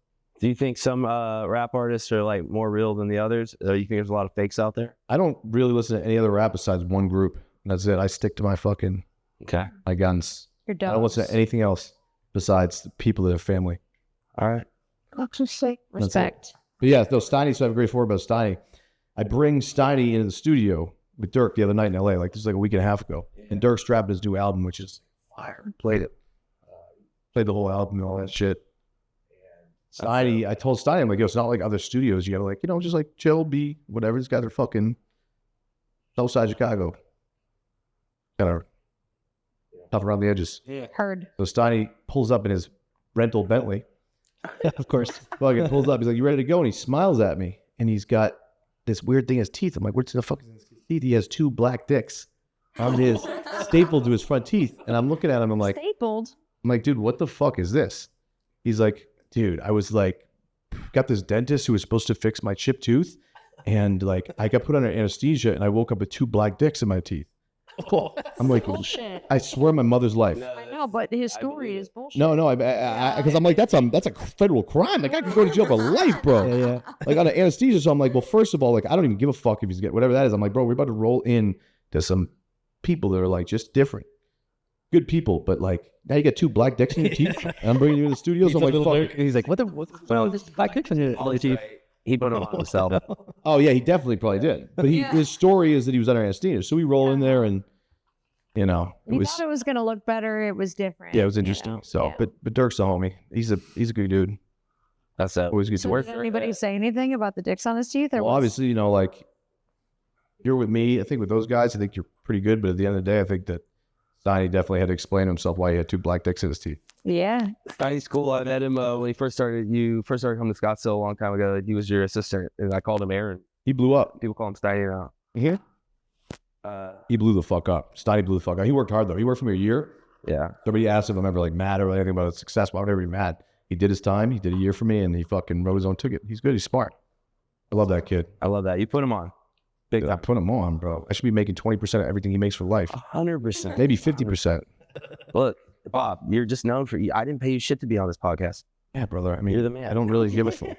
Do you think some rap artists are like more real than the others? Or you think there's a lot of fakes out there? I don't really listen to any other rap besides one group. And that's it. I stick to my Okay. my guns. You're I dumb. don't listen to anything else besides the people that are family. All right. Respect. But yeah, no, Steiny, so I have a great story about Steiny. I bring Steiny into the studio with Dirk the other night in LA, like this is like a week and a half ago. And Dirk's dropping his new album, which is fire. Played it. Played the whole album and all that shit. Steiny, I told Steiny, I'm like, yo, it's not like other studios. You gotta like, you know, just like chill, be whatever. These guys are fucking Southside Chicago. Kind of tough around the edges. Heard. So Steiny pulls up in his rental Bentley. Of course. Fucking pulls up. He's like, "You ready to go?" And he smiles at me, and he's got this weird thing in his teeth. I'm like, "What's the fuck is in his teeth?" He has two black dicks on his stapled to his front teeth, and I'm looking at him. I'm like, Stapled. dude, what the fuck is this? He's like, dude, I was like, got this dentist who was supposed to fix my chipped tooth, and like I got put under anesthesia, and I woke up with 2 black dicks in my teeth. I'm like, Bullshit. I swear on my mother's life. I know, but his story is bullshit. No, because I'm like, that's a federal crime. Like, I could go to jail for life, bro. Yeah. Like, on an anesthesia. So I'm like, well, first of all, like, I don't even give a fuck if he's getting whatever that is. I'm like, bro, we're about to roll in to some people that are like just different, good people, but like now you got 2 black dicks in your teeth, and I'm bringing you in the studio. So I'm like, fuck. He's like, what the? Well, this black dicks in your teeth. He put him on himself. Oh yeah, he definitely probably did. But his story is that he was under anesthesia. So we roll in there, and you know, We thought it was gonna look better. It was different. yeah, it was interesting. So, Yeah. but Dirk's a homie. He's a good dude. That's Always good to So work. did anybody say anything about the dicks on his teeth? Or Well, was- obviously, you know, like you're with me. I think with those guys, I think you're pretty good. But at the end of the day, I think that Steiny definitely had to explain to himself why he had 2 black dicks in his teeth. Yeah. Steiny's cool. I met him when he first started. You first started coming to Scottsdale a long time ago. He was your assistant, and I called him Aaron. He blew up. People call him Steiny now. Yeah. He blew the fuck up. Steiny blew the fuck up. He worked hard though. He worked for me a year. Yeah. Somebody asked if I'm ever like mad or anything about his success. Why would I ever be mad? He did his time. He did a year for me, and he fucking wrote his own ticket. He's good. He's smart. I love that kid. I love that. You put him on. Big I time. put him on, bro. I should be making 20% of everything he makes for life. 100%. Maybe 50%. Look, Bob, you're just known for. I didn't pay you shit to be on this podcast. Yeah, brother. I mean, You're the man. I don't really give a fuck.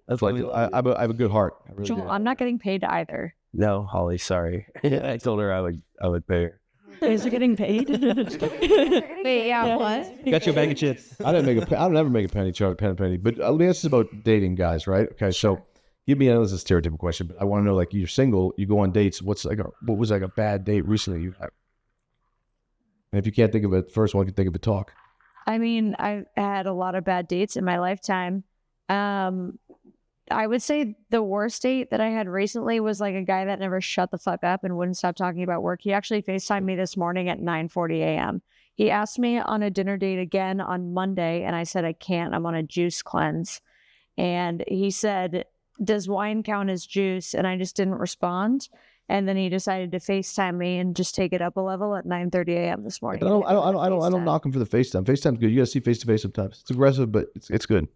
That's Like, why we I have a good heart. I really Joel, do. I'm not getting paid either. No, Holly, sorry. I told her I would pay her. Is it getting paid? Wait, yeah, what? You got your bag of chips. I don't ever make a penny. But let me ask this about dating guys, right? Okay, so give me another stereotypical question, but I want to know, like, you're single, you go on dates. What was like a bad date recently you had? And if you can't think of it, first one, you can think of it. Talk. I mean, I've had a lot of bad dates in my lifetime. I would say the worst date that I had recently was like a guy that never shut the fuck up and wouldn't stop talking about work. He actually FaceTimed me this morning at 9:40 a.m. He asked me on a dinner date again on Monday, and I said, I can't. I'm on a juice cleanse. And he said, does wine count as juice? And I just didn't respond. And then he decided to FaceTime me and just take it up a level at 9:30 a.m. this morning. I don't knock him for the FaceTime. FaceTime's good. You gotta see face to face sometimes. It's aggressive, but it's good.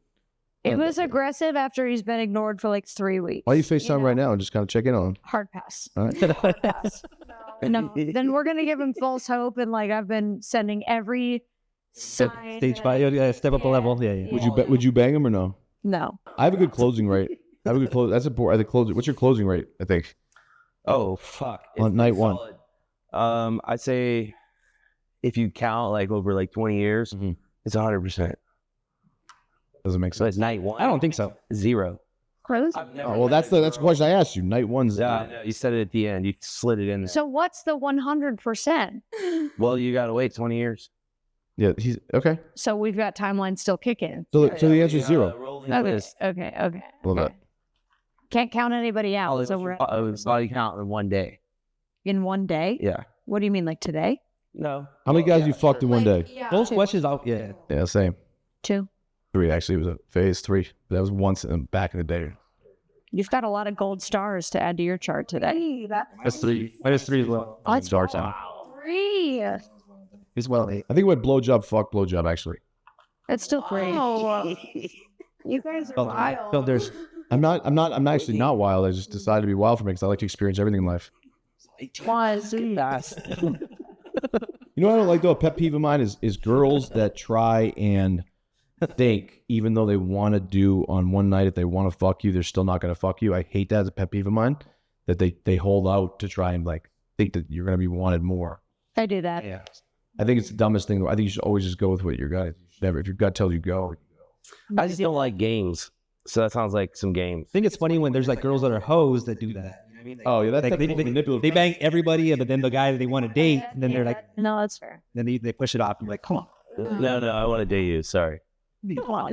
It was aggressive after he's been ignored for like 3 weeks. Why don't you FaceTime know? right now and just kind of check in on him? Hard pass. All right. Hard pass. No, then we're gonna give him false hope, and like I've been sending every sign. Stage 5. Yeah, step up a level. Yeah. Would you bang him or no? No. I have a good closing rate. I have a good close. That's important. I think closing. What's your closing rate? I think Oh fuck! on night one. Solid. I'd say if you count like over like 20 years, it's 100%. Doesn't make So sense. it's night one. I don't think so. 0. Close? Oh, well, that's the question I asked you. Night one's. Yeah, I know. You said it at the end. You slid it in there. So what's the 100%? Well, you gotta wait 20 years. Yeah, he's okay. So we've got timeline still kicking. So the answer is 0. Okay. Well, that. Can't count anybody out. So we're body count in one day. in one day. Yeah. What do you mean, like today? No. How many guys you fucked in one day? Yeah. Those questions, yeah. Yeah, same. 2. 3 actually. It was a phase 3. That was once back in the day. You've got a lot of gold stars to add to your chart today. That's 3. Minus 3 as well. Oh, that's Dark time. 3. As well. I think it went blowjob, fuck blowjob. Actually, That's still 3. Oh, you guys are wild. So there's I'm actually not wild. I just decided to be wild for me because I like to experience everything in life. You know what I don't like though? A pet peeve of mine is girls that try and think, even though they want to do on one night, if they want to fuck you, they're still not going to fuck you. I hate that as a pet peeve of mine, that they hold out to try and like think that you're going to be wanted more. I do that. Yeah. I think it's the dumbest thing. I think you should always just go with what your gut. Never, if your gut tells you go. I just don't like games. So that sounds like some games. I think it's funny when there's like girls that are hoes that do that. You know what I mean? Oh yeah, that's Like, manipulative. they bang everybody, but then the guy that they want to date, and then they're like, No, that's fair. then they push it off. I'm like, come on. No, I want to date you. Sorry. Come on.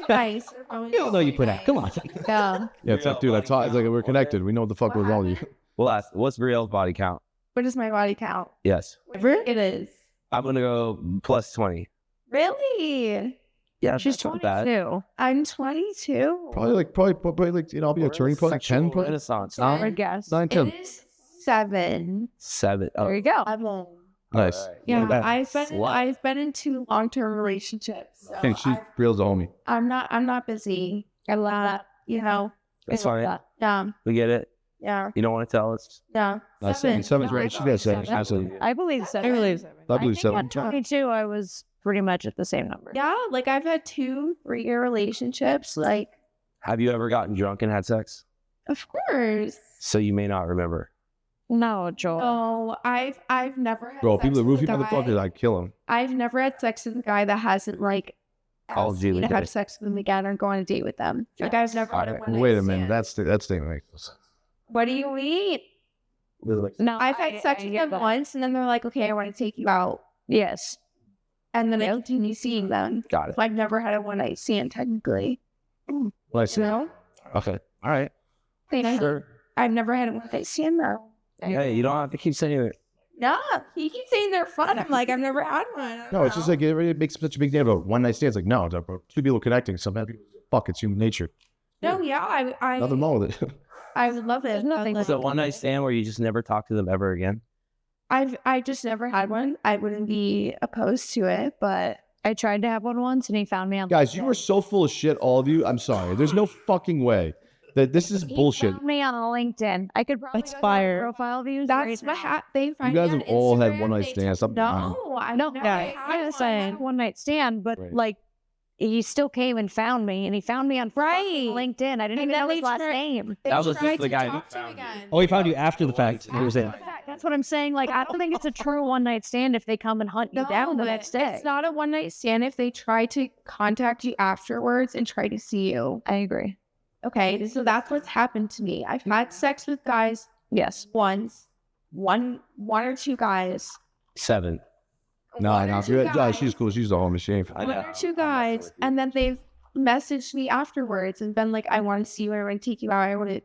Nice. You don't know you put out. Come on. Yeah. Yeah, it's dude. It's like we're connected. We know what the fuck was wrong with you. We'll ask, what's Brielle's body count? What is my body count? Yes. Whatever it is. I'm going to go plus 20. Really? Yeah, She's that's not bad. 22. I'm 22. Probably like I'll be a attorney. Probably like 10. Probably Renaissance. I would guess. 9, 10. It is 7. 7. There Oh, you go. 7. Nice. Yeah, Not I've been in 2 long-term relationships. So I think she's Brielle's a homie. I'm not busy. I love that. That's fine. Yeah. We get it. Yeah. You don't want to tell us. Yeah. Seven's right. She got 7. Absolutely. I believe 7. I believe so. I believe think 7. at 22, I was pretty much at the same number. Yeah, like I've had 2 3-year relationships. Like, Have you ever gotten drunk and had sex? of course. So you may not remember. No, Joel. No, I've never had Bro, sex people, the with roofie a guy. motherfuckers, I'd kill him. I've never had sex with a guy that hasn't like Called asked you me to to have date. sex with them again or go on a date with them. Like I've never had a one-night Wait a minute. stand. That statement makes no sense. What do you mean? No, I've had sex with them once, and then they're like, "Okay, I want to take you out," Yes. and then I continue seeing them. Got it. So I've never had a one-night stand technically. Nice. No, Okay. All right. Sure. I've never had a one-night stand though. Hey, you don't have to keep saying it. No, he keeps saying they're fun. I'm like, I've never had one. No, it's just like it makes such a big deal about one night stands. Like, no, it's about 2 people connecting. Sometimes people, fuck, it's human nature. No, yeah, Nothing wrong with it. I would love it. There's nothing. Is it one night stand where you just never talk to them ever again? I've just never had one. I wouldn't be opposed to it, but I tried to have one once, and he found me on. Guys, you are so full of shit, all of you. I'm sorry. There's no fucking way that this is He bullshit. found me on LinkedIn. I could probably That's go to my fire. profile views. that's right what now. they You find. guys me have on all had Instagram, one night they stands. tell- Stop No, I've No, never yeah, had yes, I had a one. one night stand, but Right. like he still came and found me, and he found me on Right. LinkedIn. I didn't And even then know his they last try- name. They That was just tried the to guy who talk to found you. again. Oh, he found you after the fact. You understand? That's what I'm saying. Like, I don't think it's a true one night stand if they come and hunt you down the next day. It's not a one night stand if they try to contact you afterwards and try to see you. I agree. Okay, so that's what's happened to me. I've had sex with guys Yes. once, one or two guys. 7. No, One no. or two guys. She's cool. She's the homie. She ain't. One or two guys, and then they've messaged me afterwards and been like, "I want to see you. I want to take you out. I want to,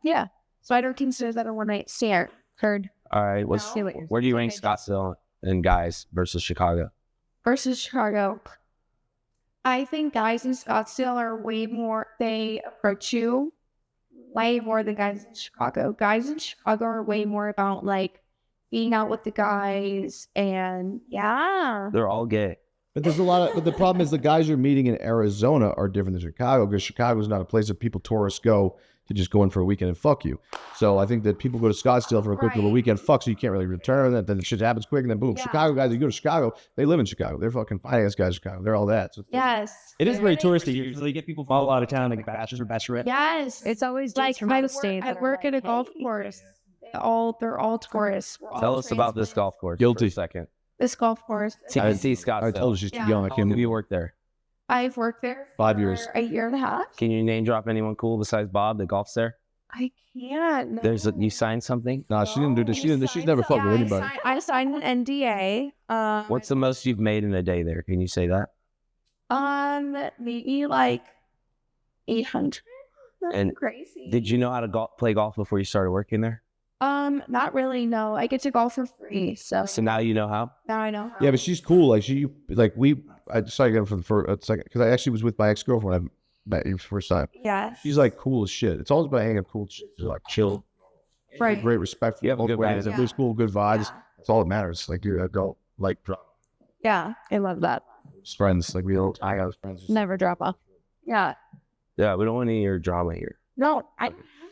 Yeah. So I don't consider that a one night stand. Heard. All right. What's, No. where do you rank Scottsdale and guys versus Chicago? Versus Chicago, I think guys in Scottsdale are way more. They approach you way more than guys in Chicago. Guys in Chicago are way more about like being out with the guys and yeah. They're all gay. But there's a lot of. But the problem is the guys you're meeting in Arizona are different than Chicago because Chicago is not a place that people tourists go to just go in for a weekend and fuck you. So I think that people go to Scottsdale for a quick little Right. weekend fuck, so you can't really return. Then the shit happens quick, and then boom, Yeah. Chicago guys. You go to Chicago, they live in Chicago. They're fucking finance guys in Chicago. They're all that. So Yes. It is very touristy. Usually you get people from all out of town, like bachelors or bachelorette. Yes. It's always like dudes from I out of work, state. I that are work at a like, golf "Hey." course. They're all tourists. We're all Tell us about this transplants. golf course. Guilty. For a second. This golf course. TNT Scottsdale. I told you she's too Yeah. young. I How long can't. have you worked there? I've worked there 5 years. for a year and a half. Can you name drop anyone cool besides Bob that golfs there? I can't. No. You signed something? Nah, she didn't do this. She's never fucked with anybody. I signed an NDA. What's the most you've made in a day there? Can you say that? Maybe like 800. Nothing And crazy. Did you know how to play golf before you started working there? Not really. No, I get to golf for free. So So now you know how? now I know. How. Yeah, but she's cool. I saw you again for the first second because I actually was with my ex girlfriend. I met you for the first time. Yeah. She's like cool as shit. It's always about hanging cool shit. She's like chill, Right. great respect for You have a both good ways. vibe. Everybody's cool, good vibes. That's all that matters. Like you're adult, like Yeah. I love that. friends. Like we all, I got friends. Never drop off. Yeah. Yeah, we don't want any of your drama here. No, I.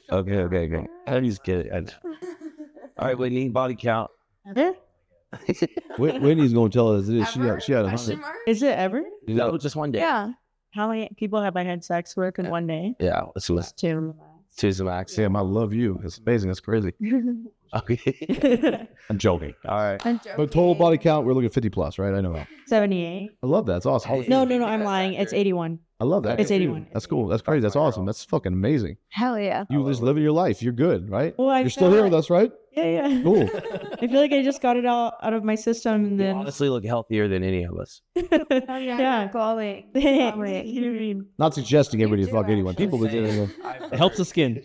Okay. I just get it. All right, Whitney, body count. Whitney's gonna tell us this. She had a Question 100. mark? Is it ever? No, just one day. Yeah. How many people have I had sex with in one day? Yeah, let's do it. Two. Two's the max. Damn, I love you. It's amazing. That's crazy. Okay. I'm joking. All right. But total body count, we're looking at 50 plus, right? I know that. 78. I love that. That's awesome. No, I'm lying. It's 81. I love that. It's 81. That's cool. That's crazy. That's awesome. That's fucking amazing. Hell yeah. You just living your life. You're good, right? Well, I You're still here with us, right? Yeah. Cool. I feel like I just got it out of my system and You then. honestly look healthier than any of us. Yeah. Golly. Not suggesting everybody to fuck anyone. People that It helps the skin.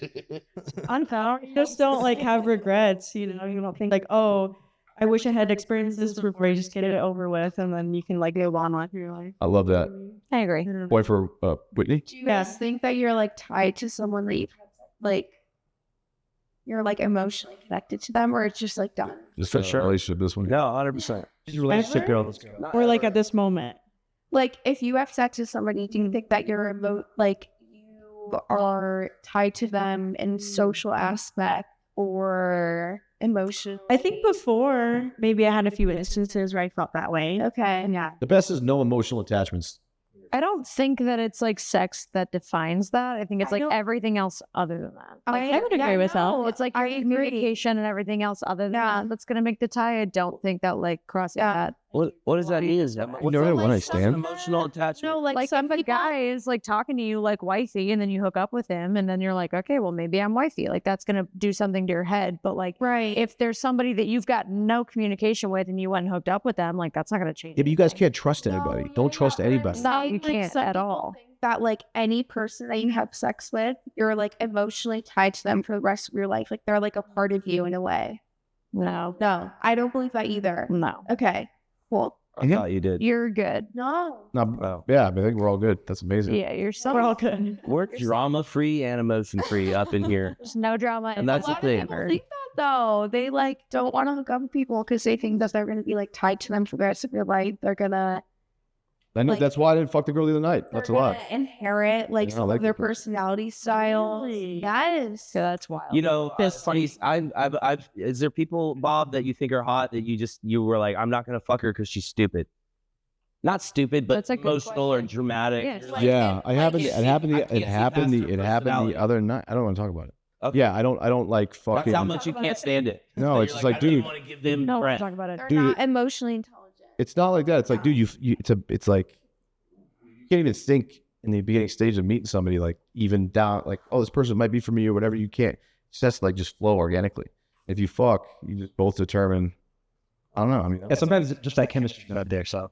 Unfound. You just don't like have regrets. You don't think like, oh, I wish I had experienced this before. You just get it over with, and then you can like go on with your life. I love that. I agree. Boy for Whitney. Do you guys think that you're like tied to someone that you've like you're like emotionally connected to them, or it's just like done? Just For for sure. relationship, this one. No, 100%. She's a relationship girl. This girl. Or like at this moment. Like, if you have sex with somebody, do you think that you're like you are tied to them in social aspect or emotion? I think before, maybe I had a few instances where I felt that way. Okay. Yeah. The best is no emotional attachments. I don't think that it's like sex that defines that. I think it's I like don't- everything else other than that. I would agree with that. no, It's like I your agree. communication and everything else other than Yeah. that that's gonna make the tie. I don't think that like crossing Yeah. that. What does that mean? You never had one night stand? Emotional attachment. No, Like some if a people- guy is like talking to you like wifey and then you hook up with him and then you're like, okay, well maybe I'm wifey. Like that's gonna do something to your head. But like right. if there's somebody that you've got no communication with and you went and hooked up with them, like that's not gonna change. Yeah, but you guys can't trust anybody. Don't trust anybody. No, Saying, you can't some at people all. think that like any person that you have sex with, you're like emotionally tied to them for the rest of your life. Like they're like a part of you in a way. No. No, I don't believe that either. No. Okay, cool. I thought you did. You're good. No. No, Oh. yeah, I think we're all good. That's amazing. Yeah, you're so We're all good. We're drama free and emotion free up in here. There's no drama. And that's a the lot thing. of people think that though. They like don't want to hook up with people because they think that they're gonna be like tied to them for the rest of your life. They're gonna I know, like- that's why I didn't fuck the girl the other night. That's a they're lot. gonna inherit like Yeah, I some like of their that. personality styles. Really? Yes. Yeah, that's wild. You know, it's funny. I've. Is there people, Bob, that you think are hot that you were like, I'm not gonna fuck her because she's stupid. Not stupid, but That's a good emotional or question. dramatic. Yeah, it's like- Yeah, I happened. can't It see- happened. I It can't see happened. past her It happened personality. the other night. I don't want to talk about it. Okay. Yeah, I don't like That's fucking. how much you can't stand it. No, it's just like, dude, want to give them No, we're credit. talking about it. They're Dude, not emotionally intelligent. it's not like that. It's like, dude, it's like you can't even think in the beginning stage of meeting somebody, like even down, like, oh, this person might be for me or whatever. You can't. It's just like just flow organically. If you fuck, you just both determine. I don't know. I mean, Yeah, sometimes just that chemistry's not there. So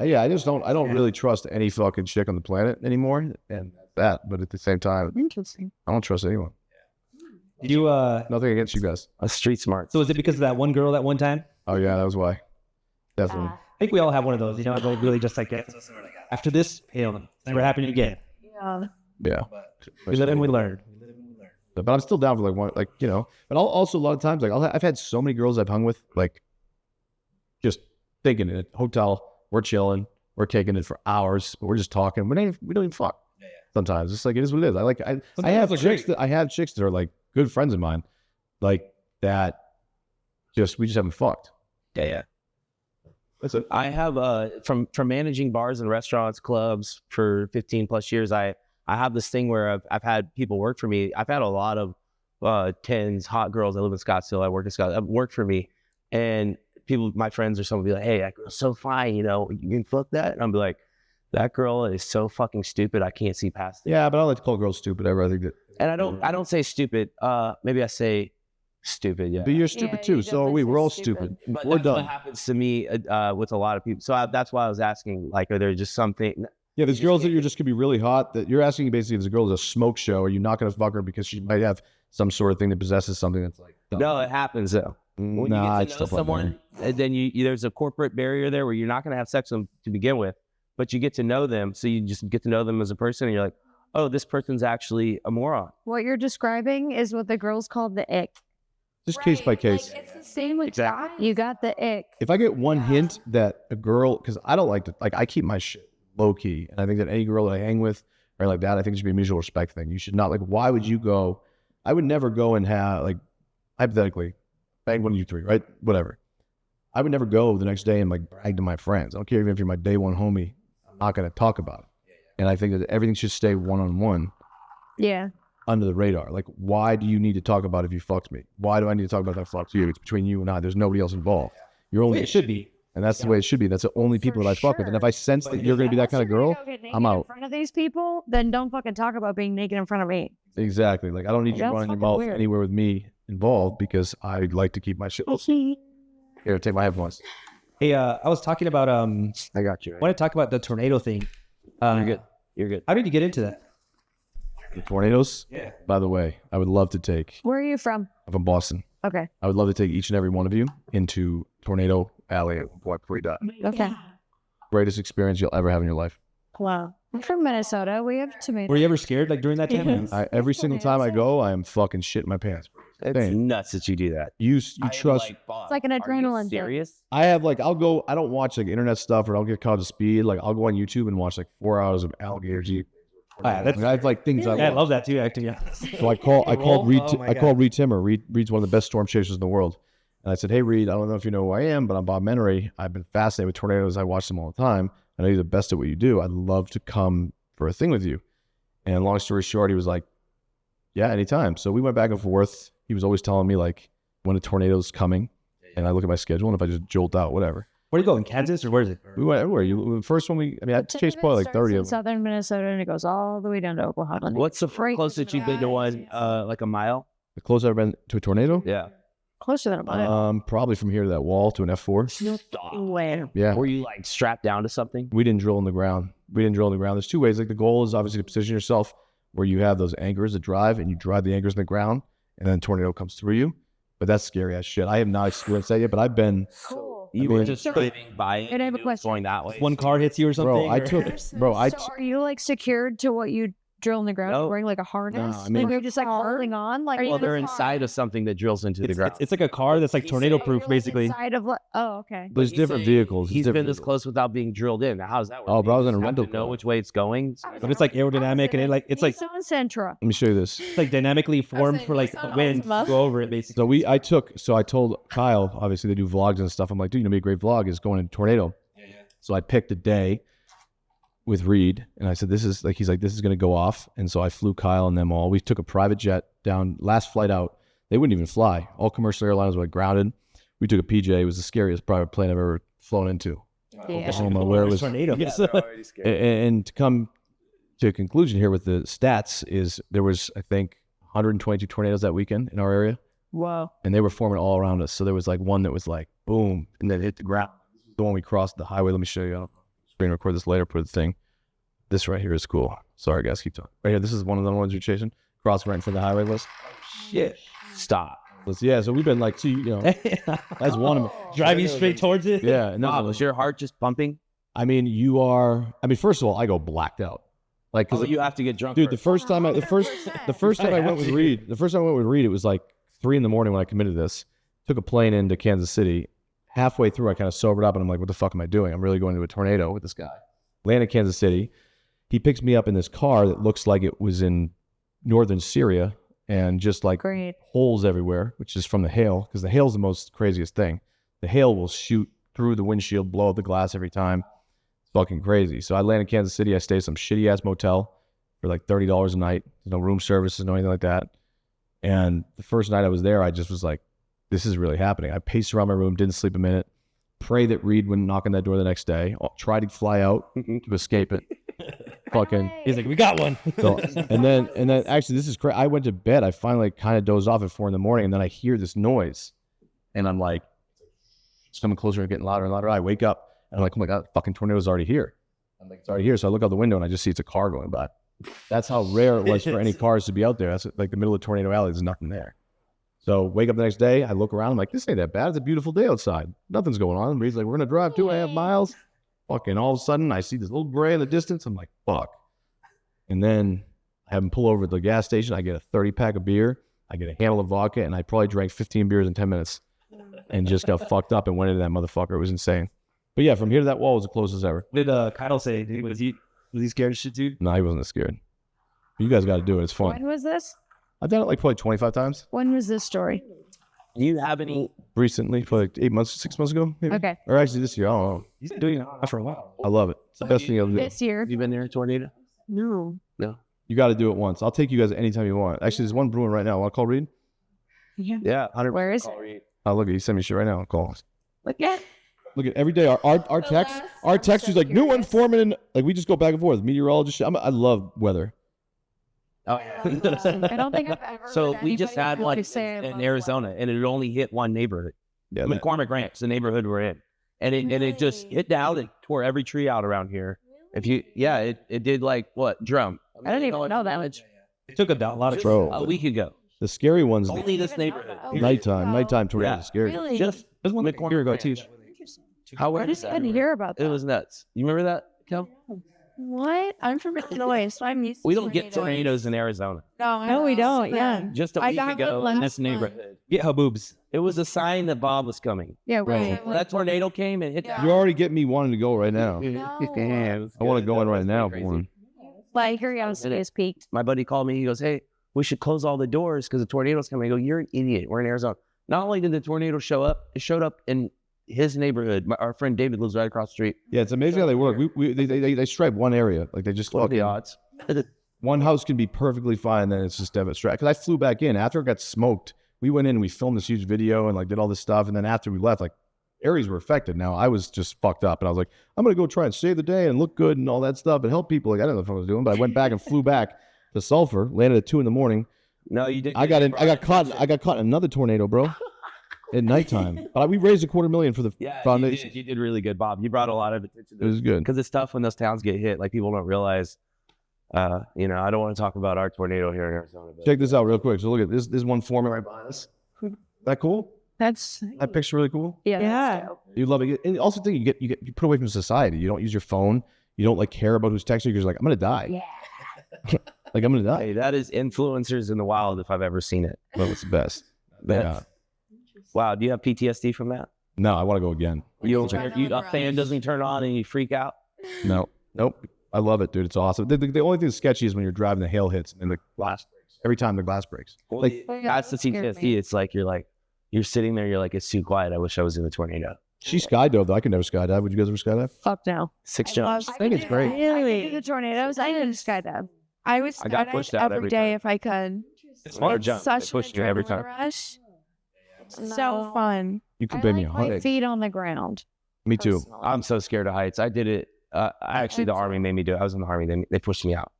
yeah, I don't really trust any fucking chick on the planet anymore, and that. But at the same time, Interesting. I don't trust anyone. did you Nothing against you guys. Street smart. so is it because of that one girl that one time? Oh yeah, that was why. Definitely. I think we all have one of those, you know, that really just like after this, hell, it's never happening again. Yeah. Yeah. We live and we learn. But I'm still down for like one, like, you know. But I'll also a lot of times, like I've had so many girls I've hung with, like, just thinking in a hotel, we're chilling, we're kicking it for hours, but we're just talking. We don't even fuck. Sometimes it's like it is what it is. I have chicks that are like good friends of mine, like that. We just haven't fucked. Yeah. That's it. I have from managing bars and restaurants, clubs for 15 plus years. I have this thing where I've had people work for me. I've had a lot of 10s, hot girls. I live in Scottsdale. I work in Scottsdale. Work for me, and people, my friends or someone, be like, "Hey, that girl's so fine. You know, you can fuck that." And I'm be like, "That girl is so fucking stupid. I can't see past it." Yeah, but I don't like to call girls stupid ever. I think that. And I don't say stupid. Maybe I say stupid. Yeah. But you're stupid Yeah, too. you So are we. definitely We're all say stupid. But We're that's done. what happens to me with a lot of people. So that's why I was asking, like, are there just something? Yeah, there's girls that you're just gonna be really hot. That you're asking basically if this girl is a smoke show. Are you not gonna fuck her because she might have some sort of thing that possesses something that's like. dumb? No, it happens though. When Nah, you it's get to know stuff like that. someone, and then there's a corporate barrier there where you're not going to have sex with them to begin with, but you get to know them. So you just get to know them as a person, and you're like, oh, this person's actually a moron. What you're describing is what the girls call the ick. Just case by case. Like, it's the same with Exactly. guys. You got the ick. If I get one hint that a girl, because I don't like to, like, I keep my shit low key, and I think that any girl that I hang with or like that, I think it should be a mutual respect thing. You should not, like, why would you go? I would never go and have, like, hypothetically, bang one of you three, right? Whatever. I would never go the next day and like brag to my friends. I don't care even if you're my day one homie. I'm not going to talk about it. And I think that everything should stay one-on-one Yeah. under the radar. Like, why do you need to talk about if you fucked me? Why do I need to talk about if I fucked you? It's between you and I. There's nobody else involved. You're only, It should be. and that's the way it should be. That's the only people For that I fuck with. And if sure. I sense that you're going to be that kind of girl, I'm In out. front of these people, then don't fucking talk about being naked in front of me. Exactly. Like, I don't need you That's running your fucking mouth weird. anywhere with me involved because I like to keep my shit. Here, take my headphones. Hey, I was talking about I got you. I want to talk about the tornado thing. You're good. You're good. How did you get into that? The tornadoes? Yeah. By the way, I would love to take, Where are you from? I'm from Boston. Okay. I would love to take each and every one of you into Tornado Alley at White Free Dot. Okay. Greatest experience you'll ever have in your life. Wow. I'm from Minnesota. We have tomatoes. Were you ever scared like during that time? Every single time I go, I am fucking shitting my pants. It's Dang. nuts that you do that. You trust? It's like an adrenaline thing. Serious? I have like I'll go. I don't watch like internet stuff or I'll get caught up to speed. Like I'll go on YouTube and watch like 4 hours of alligators eat. That's, I have like things I love that too. Actually, yeah. So I called Reed. Oh my I God. called Reed Timmer. Reed's one of the best storm chasers in the world. And I said, "Hey Reed, I don't know if you know who I am, but I'm Bob Menery. I've been fascinated with tornadoes. I watch them all the time. I know you're the best at what you do. I'd love to come for a thing with you." And long story short, he was like, "Yeah, anytime." So we went back and forth. He was always telling me like when a tornado's coming, and I look at my schedule, and if I just jolt out, whatever. Where do you go, in Kansas or where is it? We went everywhere. The first one I chased probably like 30 in of them. southern Minnesota and it goes all the way down to Oklahoma. What's the Right. closest you've been to one? Like a mile? The closest I've been to a tornado? Yeah. Closer than a mile. Probably from here to that wall to an F4. Stop. Where? Yeah. Were you like strapped down to something? We didn't drill in the ground. There's two ways. Like the goal is obviously to position yourself where you have those anchors that drive and you drive the anchors in the ground and then a tornado comes through you. But that's scary as shit. I have not experienced that yet, but I've been. Cool. You mean- were just driving by it. And I have a it was question. going that way. One car hits you or something? Bro, I or- took. So are you like secured to what you drill in the ground? No. Wearing like a harness? No, I mean- like you're just like holding on? Like Well, they're inside of something that drills into the It's, ground. it's like a car that's like He's tornado saying proof, you're, like, basically. inside of oh, okay. There's He's different saying vehicles. It's He's been different this close without being drilled in. Now, how does that work? Oh, bro, I was in a You just have rental to know car. which way it's going. But it's like aerodynamic and it like it's like So Centra. Let me show you this. it's like dynamically formed for like wind to go over it, basically. So I told Kyle, obviously they do vlogs and stuff. I'm like, dude, you know, be a great vlog is going in a tornado. So I picked a day with Reed and I said, he's like, this is going to go off. And so I flew Kyle and them all. We took a private jet down, last flight out. They wouldn't even fly. All commercial airlines were like grounded. We took a PJ. It was the scariest private plane I've ever flown into. Yeah. Oh my, where it was. tornado. And to come to a conclusion here with the stats is there was, I think, 122 tornadoes that weekend in our area. Whoa. And they were forming all around us. So there was like one that was like boom, and then hit the ground. The one we crossed the highway. Let me show you. I'll screen record this later. Put the thing. This right here is cool. Sorry guys, keep talking. Right here, this is one of the ones you're chasing. Cross right in front of the highway list. Shit. Stop. Yeah, so we've been like, that's one of them. Driving straight towards it. Yeah, and Bob, was your heart just pumping? I mean, first of all, I go blacked out. Like, cause You have to get drunk. dude, the first. first time I went with Reed, it was like 3 a.m. when I committed this. Took a plane into Kansas City. Halfway through, I kind of sobered up and I'm like, what the fuck am I doing? I'm really going into a tornado with this guy. Landed in Kansas City. He picks me up in this car that looks like it was in northern Syria and just like Great. holes everywhere, which is from the hail, because the hail's the most craziest thing. The hail will shoot through the windshield, blow up the glass every time. It's fucking crazy. So I landed in Kansas City. I stayed at some shitty ass motel for like $30 a night. There's no room services, no anything like that. And the first night I was there, I just was like, this is really happening. I paced around my room, didn't sleep a minute. Pray that Reed wouldn't knock on that door the next day. Tried to fly out to escape it. Fucking. He's like, we got one. So, and then actually, this is crazy. I went to bed. I finally kind of dozed off at 4 a.m, and then I hear this noise, and I'm like, it's coming closer and getting louder and louder. I wake up and I'm like, oh my god, fucking tornado's already here. I'm like, it's already here. So I look out the window and I just see it's a car going by. That's how rare it was for any cars to be out there. That's like the middle of Tornado Alley. There's nothing there. So wake up the next day. I look around. I'm like, this ain't that bad. It's a beautiful day outside. Nothing's going on. Reed's like, we're gonna drive 2.5 miles. Fucking all of a sudden, I see this little gray in the distance. I'm like, fuck. And then I have him pull over at the gas station. I get a 30-pack of beer. I get a handle of vodka, and I probably drank 15 beers in 10 minutes and just got fucked up and went into that motherfucker. It was insane. But yeah, from here to that wall was the closest ever. What did Kyle say? Was he scared of shit too? No, he wasn't scared. You guys got to do it. It's fun. When was this? I've done it like probably 25 times When was this story? Do you have any? recently, probably like 6 months ago, maybe. Okay. Or actually this year. I don't know. He's been doing it for a while. I love it. It's the best thing you'll do. This year. Have you been there in a tornado? No. You got to do it once. I'll take you guys anytime you want. Actually, there's one brewing right now. Want to call Reed? Yeah. Yeah, 100. Where is it? Oh, look at you. Send me shit right now. I'll call. Look at. Look at every day. Our text is like new one forming. And like we just go back and forth. Meteorologist. Shit. I love weather. Oh yeah. I don't think I've ever. So heard we just anybody had really one say I in love Arizona, and it only hit one neighborhood. Yeah. that- McCormick Ranch, the neighborhood we're in, and it just hit down and tore every tree out around here. If you, yeah, it did like what drum? I didn't even know that much. It took a lot of Bro. A week ago. The scary ones. Only this neighborhood. Nighttime tornadoes Yeah. are scary. Really? Just There's one McCormick year ago Ranch. too. How I weird is just that? didn't hear about It that. was nuts. You remember that, Kel? What? I'm from Illinois, so I'm used to We don't get tornadoes in Arizona. No, we don't. Yeah. Just a I week got ago one in last this neighborhood, Get haboobs. it was a sign that Bob was coming. Yeah, Right. When that tornado came and hit Yeah. You already get me wanting to go right now. No. I want to go in right now for one. like curiosity is peaked. my buddy called me. He goes, "Hey, we should close all the doors because the tornado's coming." I go, "You're an idiot. We're in Arizona." Not only did the tornado show up, it showed up in his neighborhood. Our friend David lives right across the street. Yeah, it's amazing how they work. They stripe one area. Like they just What are the fucking, odds? one house can be perfectly fine, then it's just devastating. Because I flew back in after it got smoked. We went in and we filmed this huge video and like did all this stuff. And then after we left, like areas were affected. Now I was just fucked up, and I was like, I'm gonna go try and save the day and look good and all that stuff and help people. Like I don't know what I was doing, but I went back and flew back to Sulphur, landed at 2 a.m. No, you didn't. I got caught in another tornado, bro, at nighttime. But we raised $250,000 for the Yeah, foundation. you did really good, Bob. You brought a lot of attention It was good. because it's tough when those towns get hit. Like people don't realize. I don't want to talk about our tornado here in Arizona. But Check this out real quick. So look at this. This one foreman right behind us. That cool? That's That picture really cool. yeah. Yeah. That's dope. You love it. And also think you put away from society. You don't use your phone. You don't like care about who's texting you. You're just like, I'm gonna die. Yeah. Like I'm gonna die. hey, that is influencers in the wild if I've ever seen it. Well, it's the best. That's- Wow, do you have PTSD from that? No, I want to go again. A fan doesn't turn on and you freak out? No, nope. I love it, dude. It's awesome. The only thing that's sketchy is when you're driving, the hail hits and the glass breaks. Every time the glass breaks. Like That's the PTSD. It's like you're sitting there, you're like, it's too quiet. I wish I was in the tornado. she skydove though. I could never skydive. Would you guys ever skydive? Fuck no. 6 jumps. I think it's great. I can do the tornadoes. I didn't skydive. I would I got skydive pushed out every every day time. if I could. It's fun to It's jump. such They push an you every adrenaline time. rush. No. So fun. You could I pay me like my $100. feet on the ground. Me too. personally. I'm so scared of heights. I did it. Actually, the Army made me do it. I was in the Army. They pushed me out.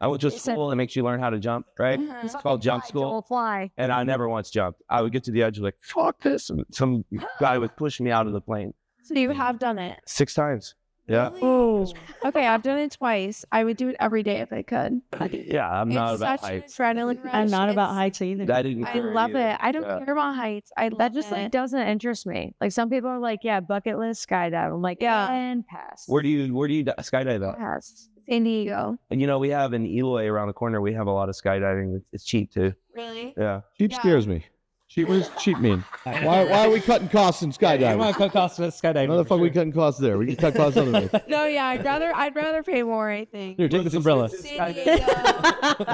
I went to a They said- school that makes you learn how to jump, right? It's called jump school. Don't fly. And I never once jumped. I would get to the edge, like, fuck this. And some guy would push me out of the plane So you have done it. 6 times. Yeah. Oh. Okay, I've done it twice. I would do it every day if I could. Yeah, I'm not It's about such an heights. adrenaline rush. I'm not about It's- heights either. I didn't. I care love either. it. I don't Yeah. care about heights. I love That just like it. doesn't interest me. Like some people are like, yeah, bucket list skydive. I'm like, Yeah. and pass. Where do you skydive at? Pass. San Diego. And we have in Eloy around the corner. We have a lot of skydiving. It's cheap too. Really? Yeah. Cheap Yeah. scares me. Cheap. What does cheap mean? Why are we cutting costs in I'm skydiving? gonna cut costs with skydiving. Another fuck we cutting costs there. We can cut costs other way. No, yeah, I'd rather pay more, I think. Here, take this umbrella. San Diego.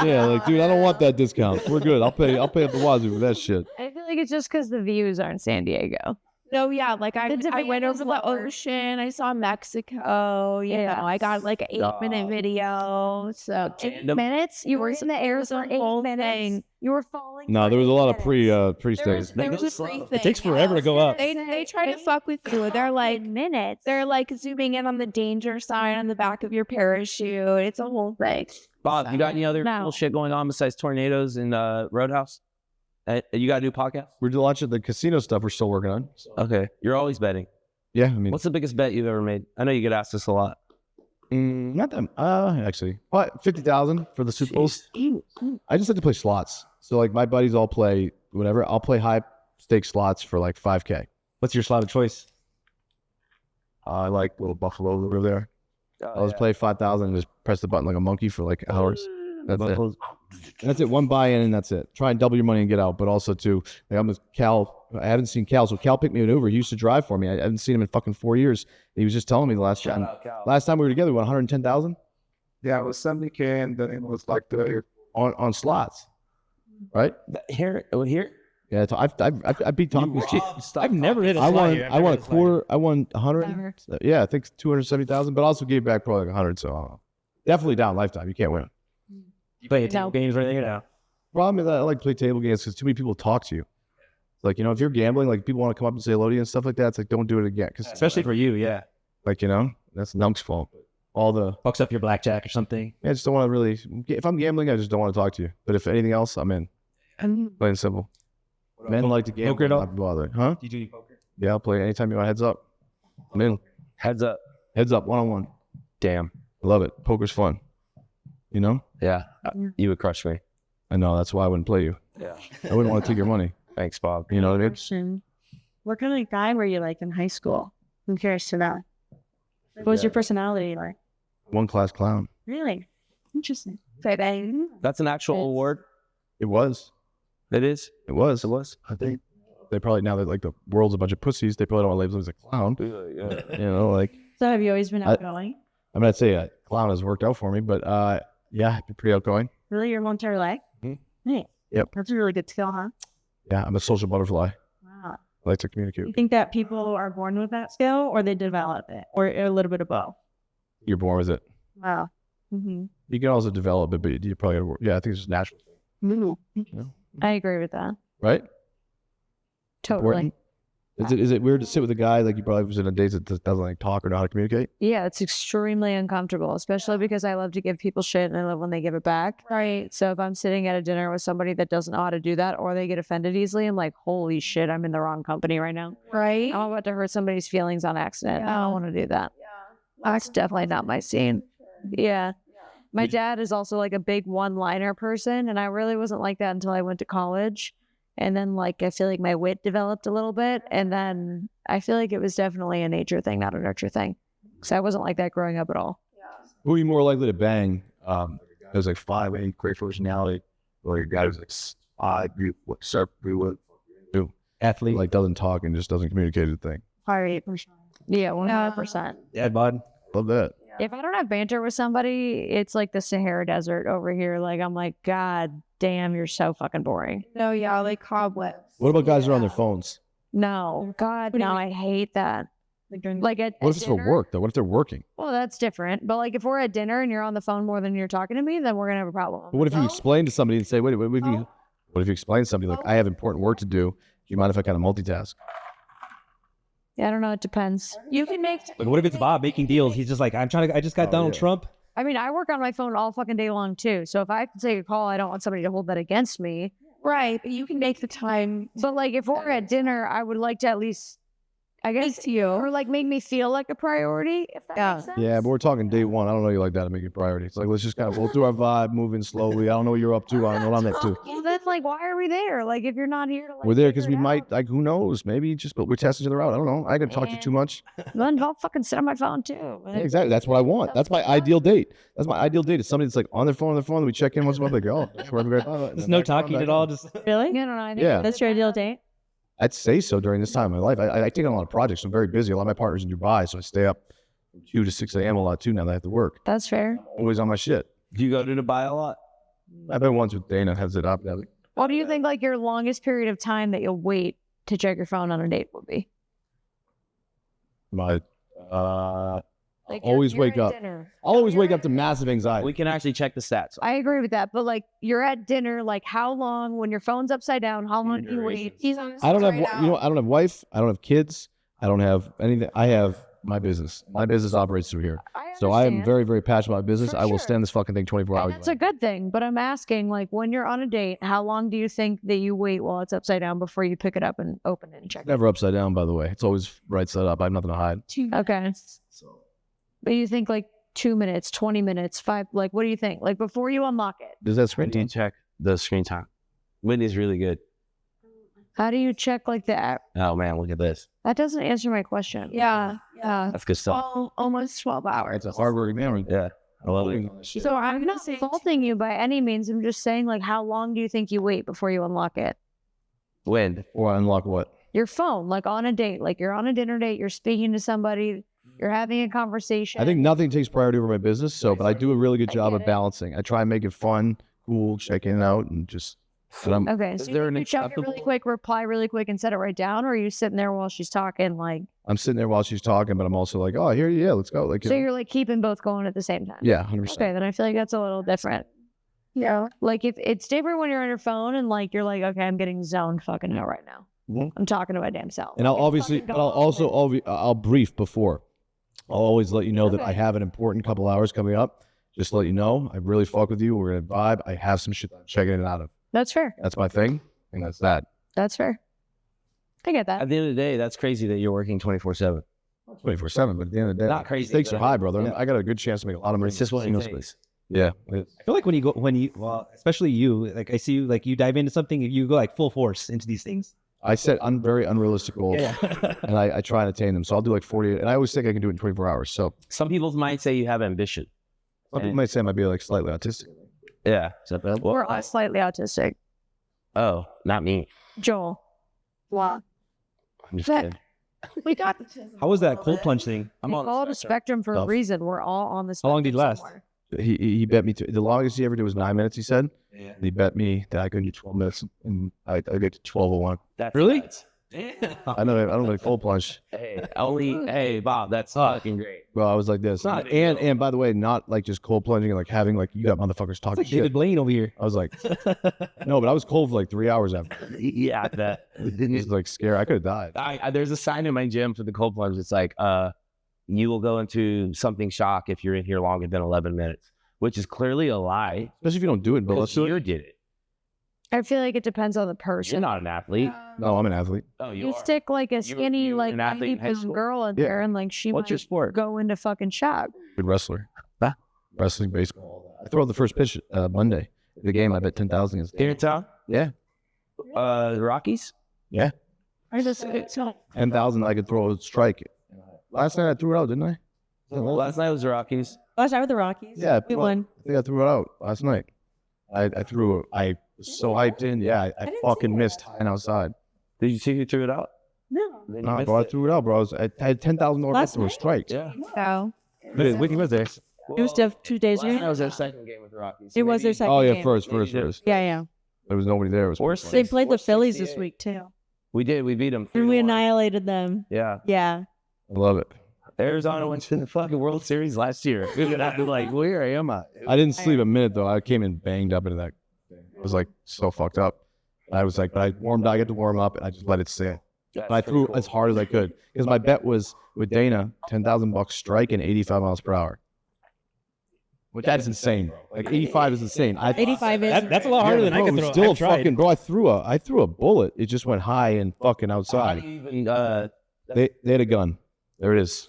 Yeah, like dude, I don't want that discount. We're good. I'll pay up the wazoo for that shit. I feel like it's just because the views are in San Diego. No, yeah, like I The went demand over is the lower. ocean. I saw Mexico. You Yeah. know, I got like an 8-minute video. So 8 minutes? You were in the air for the 8 whole minutes? thing. You were falling. No, for there was a 8 lot of minutes. pre-stays. there was a free thing. It takes forever to go up. They try to fuck with you. They're like minutes. they're like zooming in on the danger sign on the back of your parachute. It's a whole thing. Bob, you got any other No. cool shit going on besides tornadoes and Roadhouse? You got a new podcast? We're launching the casino stuff. We're still working on. Okay. You're always betting. Yeah, I mean, What's the biggest bet you've ever made? I know you get asked this a lot. not that. Actually, what 50,000 for the Super Bowls? I just like to play slots. So like my buddies all play whatever. I'll play high stake slots for like 5K. What's your slot of choice? I like little buffalo over there. Oh, I'll just play 5,000 and just press the button like a monkey for like hours. That's it. That's it. One buy-in and that's it. Try and double your money and get out. But also too, like I'm with Cal. I haven't seen Cal. So Cal picked me an Uber. He used to drive for me. I haven't seen him in fucking 4 years. He was just telling me the last time. Last time we were together, we won 110,000. Yeah, it was 70K, and then it was like the on slots, right? Here? Yeah, I beat Tom. I've never hit a I slot won. here. I've I won never a hit slot here. quarter. I won 100. Never. Yeah, I think 270,000, but also gave back probably like 100. So I don't know. Definitely down lifetime. You can't win. You play No. games right there now. Problem is that I like to play table games because too many people talk to you. Like if you're gambling, like people want to come up and say hello to you and stuff like that. It's like don't do it again because Especially for you, yeah. like that's Nunk's fault. All the Fucks up your blackjack or something. I just don't want to really. If I'm gambling, I just don't want to talk to you. But if anything else, I'm in. Plain and simple. Men like to gamble. Poker at all? Not bothered. Huh? Do you do any poker? Yeah, I'll play anytime you want heads up. I'm in. Heads up. Heads up, 1-on-1. Damn. I love it. Poker's fun. Yeah. You would crush me. I know. That's why I wouldn't play you. Yeah. I wouldn't want to take your money. Thanks, Bob. You know what I mean? Question. What kind of guy were you like in high school? I'm curious to know. What was your personality like? One class clown. Really? Interesting. Fitting. That's an actual It's- award. It was. It is. It was. It was. I think they probably, now that like the world's a bunch of pussies, they probably don't want to label him as a clown. Yeah. You know, like, So have you always been outgoing? I mean, I'd say a clown has worked out for me, but yeah, I'd be pretty outgoing. Really, your whole entire life? Mhm. Hey. Yep. That's a really good skill, huh? Yeah, I'm a social butterfly. Wow. I like to Do you communicate. think that people are born with that skill, or they develop it, or a little bit of both? You're born with it. Wow. Mm-hmm. You can also develop it, but you probably gotta work. Yeah, I think it's just natural, I agree with that. right? Totally. Important. Is it weird to sit with a guy like you probably was in a date that doesn't like talk or know how to communicate? Yeah, it's extremely uncomfortable, especially because I love to give people shit and I love when they give it back. Right. So if I'm sitting at a dinner with somebody that doesn't know how to do that or they get offended easily, I'm like, holy shit, I'm in the wrong company right now. Right. I'm about to hurt somebody's feelings on accident. I don't want to do that. That's definitely not my scene. Yeah. My dad is also like a big one-liner person, and I really wasn't like that until I went to college. And then, like, I feel like my wit developed a little bit, and then I feel like it was definitely a nature thing, not a nurture thing. Because I wasn't like that growing up at all. Who are you more likely to bang? There's like 5'8", great personality, or your guy who's like 5', Athlete. like doesn't talk and just doesn't communicate a thing. 8%. Yeah, 100%. Yeah, bud. Love that. If I don't have banter with somebody, it's like the Sahara Desert over here. Like, I'm like, God damn, you're so fucking boring. No, yeah, like cobwebs. What about guys who are on their phones? No, God, What do you no, mean? I hate that. Like at What if it's for dinner- work though? What if they're working? Well, that's different. But like if we're at dinner and you're on the phone more than you're talking to me, then we're gonna have a problem. But what if you explain to somebody and say, wait, what if you explain to somebody like, I have important work to do. Do you mind if I kind of multitask? Yeah, I don't know. It depends. You can make. Like, what if it's Bob making deals? He's just like, I just got Donald Trump. I mean, I work on my phone all fucking day long too. So if I have to take a call, I don't want somebody to hold that against me. Right, but you can make the time. But like if we're at dinner, I would like to at least, I guess, Speak to you. or like make me feel like a priority. If that makes sense. Yeah, but we're talking day one. I don't know you like that to make it a priority. It's like, let's just kind of, we'll do our vibe, moving slowly. I don't know what you're up to. I don't know what I'm up to. Well, then like, why are we there? Like if you're not here to like, We're there figure because we it might, out, like, who knows? Maybe just, but we're testing each other out. I don't know. I ain't gonna talk to you too much. then I'll fucking sit on my phone too. Yeah, exactly. That's what I want. That's my ideal date. That's my ideal date. Is somebody that's like on their phone, and we check in once a month. Like, oh, we're having a great. There's no talking at all. Just Really? I don't know. I think Yeah. That's your ideal date? I'd say so during this time of my life. I take on a lot of projects. I'm very busy. A lot of my partners in Dubai, so I stay up from 2 to 6 a.m. a lot too. Now that I have to work, that's fair. always on my shit. Do you go to Dubai a lot? I've been once with Dana. Has it up? What do you think like your longest period of time that you'll wait to check your phone on a date would be? My Like always you're wake at up. dinner. I'll always wake up to massive anxiety. We can actually check the stats. I agree with that, but like you're at dinner, like how long when your phone's upside down? How long do you wait? He's on. His I don't have, right now. you know, I don't have wife. I don't have kids. I don't have anything. I have my business. My business operates through here. So I am understand. very, very passionate about business. For I will sure. stand this fucking thing 24 And hours. that's a good thing, but I'm asking, like, when you're on a date, how long do you think that you wait while it's upside down before you pick it up and open it and check it? Never upside down, by the way. It's always right side up. I have nothing to hide. Okay. But you think like 2 minutes, 20 minutes, 5, like, what do you think? Like, before you unlock it, Does that screen Do you time? check the screen time? Whitney's really good. how do you check like the app? Oh man, look at this. That doesn't answer my question. Yeah, yeah. That's good stuff. Almost 12 hours. It's a hard-working man. Yeah, I love it. So I'm I'm gonna not say faulting you by any means. I'm just saying, like, how long do you think you wait before you unlock it? When? Or unlock what? Your phone, like on a date, like you're on a dinner date, you're speaking to somebody, you're having a conversation. I think nothing takes priority over my business. So, but I do a really good job get of it. balancing. I try and make it fun, cool, check in and out, and just. But I'm, Okay, Is so there you an check it really acceptable- quick, reply really quick, and set it right down, or are you sitting there while she's talking? Like, I'm sitting there while she's talking, but I'm also like, oh, here, yeah, let's go. Like, so you're like keeping both going at the same time. yeah, 100%. Okay, then I feel like that's a little different. yeah. Like if it's different when you're on your phone and like you're like, okay, I'm getting zoned fucking out right now. Mhm. I'm talking to my damn self. And I'll Like, obviously, fucking but go I'll home also, and- I'll brief before. I'll always let you know that I Okay. have an important couple hours coming up. Just to let you know, I really fuck with you. We're gonna vibe. I have some shit that I'm checking in and out of. That's fair. That's my thing, and that's that. That's fair. I get that. At the end of the day, that's crazy that you're working 24/7. 24/7, but at the end of the day, Not crazy, stakes are but- high, brother. yeah. I got a good chance to make a lot of money. It's just what it in the takes. space. Yeah, I feel like well, especially you, like I see you, like you dive into something, you go like full force into these things. I set very unrealistic goals, Yeah. and I try and attain them. So I'll do like 40, and I always think I can do it in 24 hours. So Some people might say you have ambition. Some people might say I might be like slightly autistic. Yeah. Is that bad? We're all slightly autistic. Oh, not me. Joel. Wow. I'm just That- kidding. We got How was that cold plunge thing? I'm They on call it the a spectrum for a Tough. reason. We're all on the How spectrum. long did it last? somewhere. He bet me the longest he ever did was 9 minutes. He said. Yeah. And he bet me that I could do 12 minutes, and I get to 12:01. That's Really? nuts. I don't really cold plunge. Hey, Bob, that's fucking great. Bro, I was like this. Not a big And deal. by the way, not like just cold plunging and like having like you got motherfuckers It's talking like shit. David Blaine over here. I was like, no, but I was cold for like 3 hours after. Yeah, that. It was like scary. I could have died. There's a sign in my gym for the cold plunge. It's like, you will go into something shock if you're in here longer than 11 minutes, which is clearly a lie. Especially if you don't do it, but let's Because do you it. did it. I feel like it depends on the person. You're not an athlete. No, I'm an athlete. Oh, You are. stick like a skinny, you were like an athlete in high 90-pound school? girl in Yeah. there, and like she What's might your sport? go into fucking shock. Good wrestler. Huh? Wrestling, baseball. I threw out the first pitch Monday. The game, I bet 10,000 against. Here in town? Yeah. The Rockies? Yeah. I just 10,000 I could throw a strike. Last night I threw it out, didn't I? Last night was the Rockies. Last night with the Rockies. Yeah, we well, won. I think I threw it out last night. I was so hyped in. Yeah, I fucking missed high and outside. Did you see who threw it out? No. Then you Nah, missed bro, I it. threw it out, bro. I had $10,000 Last for a night? strike. Yeah. So Whitney was there. It was 2 days Last night ago. was their second game with the Rockies. It was their second Oh yeah, game. first. Yeah, yeah. There was nobody there. It was Or pretty They funny. played the Phillies this 468. week too. We did. We beat them. And we 3-1. annihilated them. Yeah. Yeah. I love it. Arizona went to the fucking World Series last year. We would have to like, where am I? I didn't sleep a minute though. I came in banged up into that. It was like so fucked up. I was like, but I warmed. I get to warm up, and I just let it sit. But I threw as hard as I could because my bet was with Dana, $10,000 strike and 85 miles per hour. Which that is insane, bro. Like 85 is insane. 85 is. That's a lot harder than I bro, can it was throw. Still I've tried. fucking, bro. I threw a bullet. It just went high and fucking outside. They had a gun. There it is.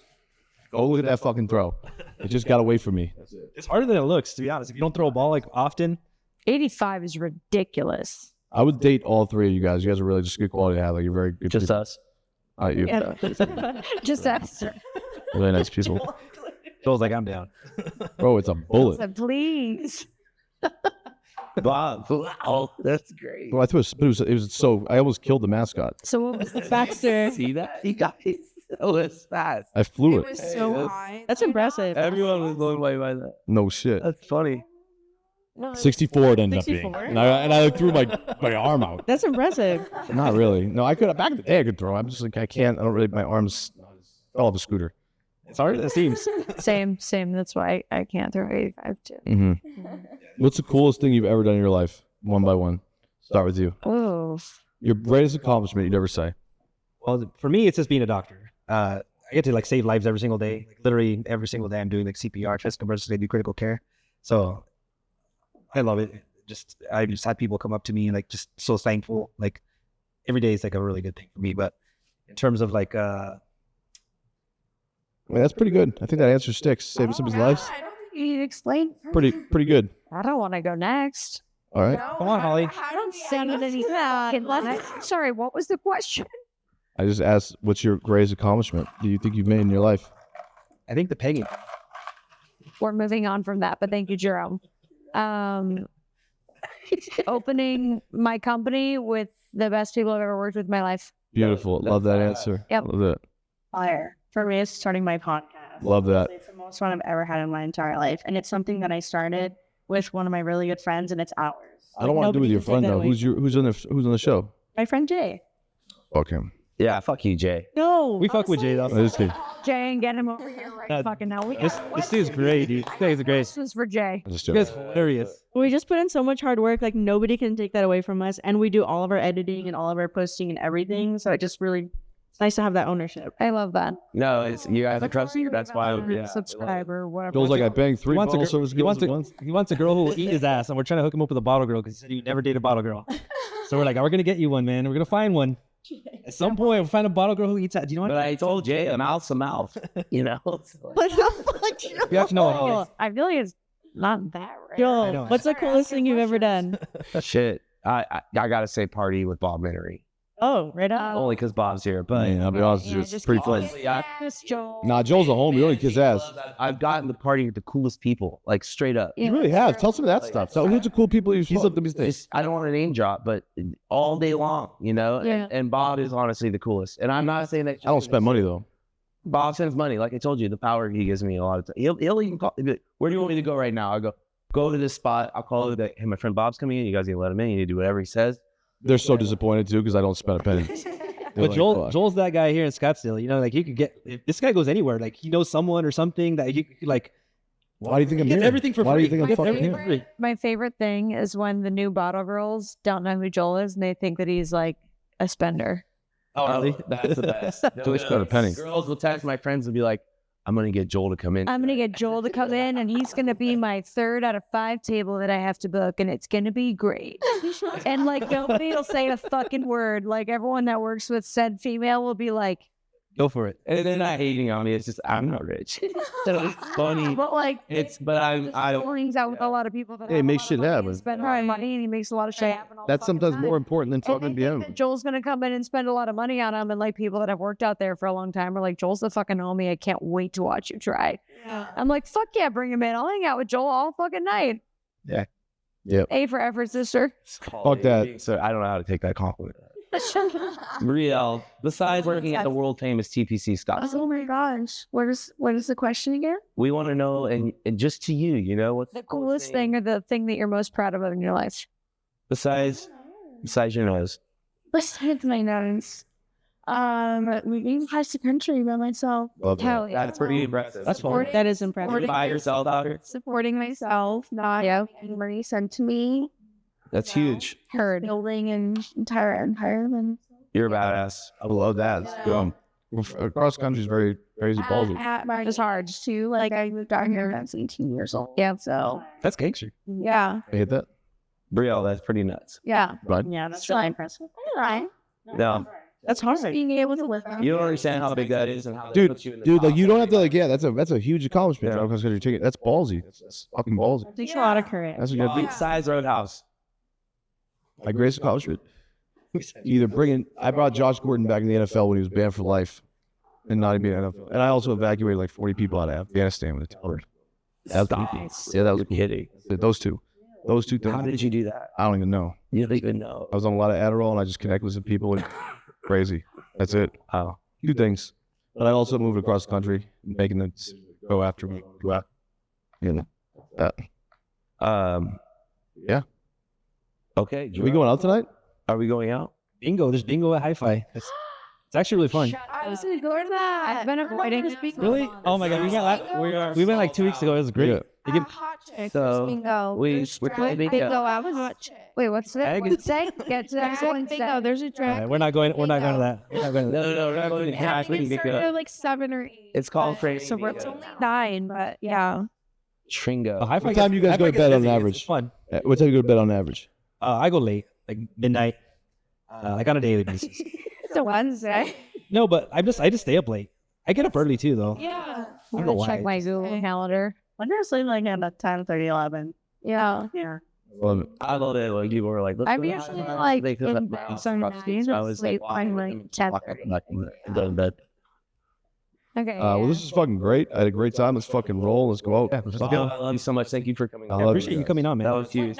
Go look at that fucking throw. It just got away from me. It's harder than it looks, to be honest. If you don't throw a ball like often, 85 is ridiculous. I would date all three of you guys. You guys are really just good quality to have. Like you're very good. Just people. us. You. Yeah. Just ask her. Really nice people. Joel's like, I'm down. Bro, it's a bullet. So please. Bob. Wow, that's great. Bro, I threw it was so. I almost killed the mascot. So what was the Baxter. See that? You guys. That was fast. I flew It it. was so that's- high. That's impressive. Everyone was blown away by that. No shit. That's funny. 64 it ended up being. 64? And I like, threw my arm out. That's impressive. Not really. No, I could. Back in the day, I could throw. I'm just like I can't. I don't really. My arms fell off the scooter. It's hard. It seems. same. That's why I can't throw 85 too. Mm-hmm. What's the coolest thing you've ever done in your life? One by one. Start with you. Oh, Your greatest accomplishment you'd ever say. Well, for me, it's just being a doctor. I get to like save lives every single day. Like literally every single day, I'm doing like CPR, chest compressions, I do critical care. So I love it. I just had people come up to me and like just so thankful. Like every day is like a really good thing for me. But in terms of like, I mean, that's pretty good. I think that answer sticks. Saving somebody's lives. I don't think you need to explain. Pretty good. I don't want to go next. All right. come on, Holly. I don't sound any fucking left. Sorry, what was the question? I just asked, what's your greatest accomplishment do you think you've made in your life? I think the pegging. We're moving on from that, but thank you, Jerome. Opening my company with the best people I've ever worked with in my life. Beautiful. Love that answer. Yep. Love it. Fire. For me, it's starting my podcast. Love that. It's the most fun I've ever had in my entire life. And it's something that I started with one of my really good friends, and it's ours. I don't want to do with your friend though. Who's on the show? My friend Jay. Fuck him. Yeah, fuck you, Jay. No. We fuck with Jay though. I just kidding. Jay and get him over here right fucking now. This dude's great, dude. This guy's great. This is for Jay. I just You joking. guys hilarious. We just put in so much hard work. Like, nobody can take that away from us. And we do all of our editing and all of our posting and everything. So it just really, it's nice to have that ownership. I love that. No, it's you guys are trusting. That's why. Yeah. Subscribe or whatever. Joel's like, I banged three He wants, a bottle girl, service he, wants girls at once. he wants a girl who will eat his ass, and we're trying to hook him up with a bottle girl because he said he never dated a bottle girl. So we're like, we're gonna get you one, man. We're gonna find one. At some point, we'll find a bottle girl who eats ass. Do you know what? But I told Jay, a mouth's a mouth. You know. You have to know. Joel, I feel like it's not that rare. I Joel, know. what's the coolest thing you've ever done? Shit. I gotta say, party with Bob Menery. Oh, right on. Only because Bob's here, but Man, I'll be honest with you, it's just pretty call fun. us yes, Joel. Nah, Joel's a homie. You only kiss ass. I've gotten to party with the coolest people, like straight up. You really have. Tell some of that stuff. Tell who's the cool people you've looked at me say. Just, I don't want to name drop, but all day long, you know. Yeah. And Bob is honestly the coolest. And I'm not saying that. I don't spend money though. Bob sends money. Like I told you, the power he gives me a lot of time. He'll even call. He'll be like, where do you want me to go right now? I go to this spot. I'll call it. Like, hey, my friend Bob's coming in. You guys need to let him in. You need to do whatever he says. They're so disappointed too because I don't spend a penny. But like, Joel's that guy here in Scottsdale. You know, like you could get if this guy goes anywhere. Like he knows someone or something that you could like. Why do you think I'm He gets here? everything for Why free. do you think I'm fucking here? My favorite thing is when the new bottle girls don't know who Joel is and they think that he's like a spender. Oh, really? That's the best. Joel spent a penny. Girls will text my friends and be like, I'm going to get Joel to come in. I'm going to get Joel to come in and he's going to be my 3rd out of 5 table that I have to book and it's going to be great. And like nobody will say a fucking word. Like everyone that works with said female will be like, Go for it. And they're not hating on me. It's just, I'm not rich. So it's funny. but like, But I Joel hangs out with a lot of people that Hey, have a make lot of shit money and happen. spend a lot of money and he makes a lot of shit happen. All the That's fucking sometimes time. more important than And they fucking think that DM. Joel's gonna come in and spend a lot of money on him, and like people that have worked out there for a long time are like, Joel's the fucking homie. I can't wait to watch you try. Yeah. I'm like, fuck yeah, bring him in. I'll hang out with Joel all fucking night. Yeah. Yep. A for effort, sister. Fuck that. So I don't know how to take that compliment. Riel, besides working at the world famous TPC Scottsdale, Oh my gosh. What is the question again? we want to know, and just to you, what's The coolest thing or the thing that you're most proud of in your life? besides your nose? Besides my nose. Moving across the country by myself. Love that. Hell yeah. That's pretty impressive. That's fun. Supporting- That is impressive. You by yourself out here? Supporting myself, not Yeah. getting money sent to me. That's huge. Heard. Building an entire empire. And You're a badass. I love that. It's good. Across country is very crazy ballsy. at my It's hard. too. Like I moved out here when I was 18 years old. Yeah. So That's gangster. yeah. I hate that. Brielle, that's pretty nuts. Yeah. Right? Yeah, that's really really impressive. Right. No, That's hard. Being able to live out you don't understand how big that is and how that Dude, puts you in the dude, top. like you don't have to like, yeah, that's a huge accomplishment. Yeah. Drive across country ticket. That's ballsy. That's fucking ballsy. It takes a lot of courage. That's a good beat. Size Roadhouse. My greatest accomplishment. Either I brought Josh Gordon back in the NFL when he was banned for life, and not even in the NFL. And I also evacuated like 40 people out of Afghanistan with a teller. That was yeah, that was Kidding. those two things. How did you do that? I don't even know. You don't even know. I was on a lot of Adderall and I just connected with some people and crazy. That's it. Oh. 2 things. But I also moved across the country, making them go after me. Go out. You know, that. Yeah. Okay. Are we going out tonight? Are we going out? Bingo. There's bingo at Hi-Fi. It's actually really fun. I was gonna go to that. I've been avoiding it. Really? Oh my god, we went like 2 weeks ago. It was great. Yeah. They give- hot chick. So, bingo. we're playing bingo. I was hot chick. Wait, what's I it? get- What's it? Get to the next one. Bingo. There's a drag. we're not going. We're not going to that. We're not going to that. No, we're not going to I half think it started at like 7 or 8. It's called Framing So we're Bingo. only 9, but yeah. Tringo. Oh, Hi-Fi What time gets- you guys go Hi-Fi to bed gets on busy. average? It's fun. What time you go to bed on average? I go late, like midnight, like on a daily basis. It's a Wednesday. No, but I just stay up late. I get up early too, though. Yeah. I don't know why. Check my Google calendar. When you're sleeping like at 10:30, 11. Yeah. Yeah. Love it. I love it. Like people were like, let's I'm go to usually Hi-Fi. like They could in have bed house some across the nights. street. I was Sleep like, by wow, like I'm 10:30. done in bed. Okay. Well, this is fucking great. I had a great time. Let's fucking roll. Let's go out. Yeah, let's Bob, go. I love you so much. Thank you for coming. I on. love Appreciate you coming on, man. That was huge.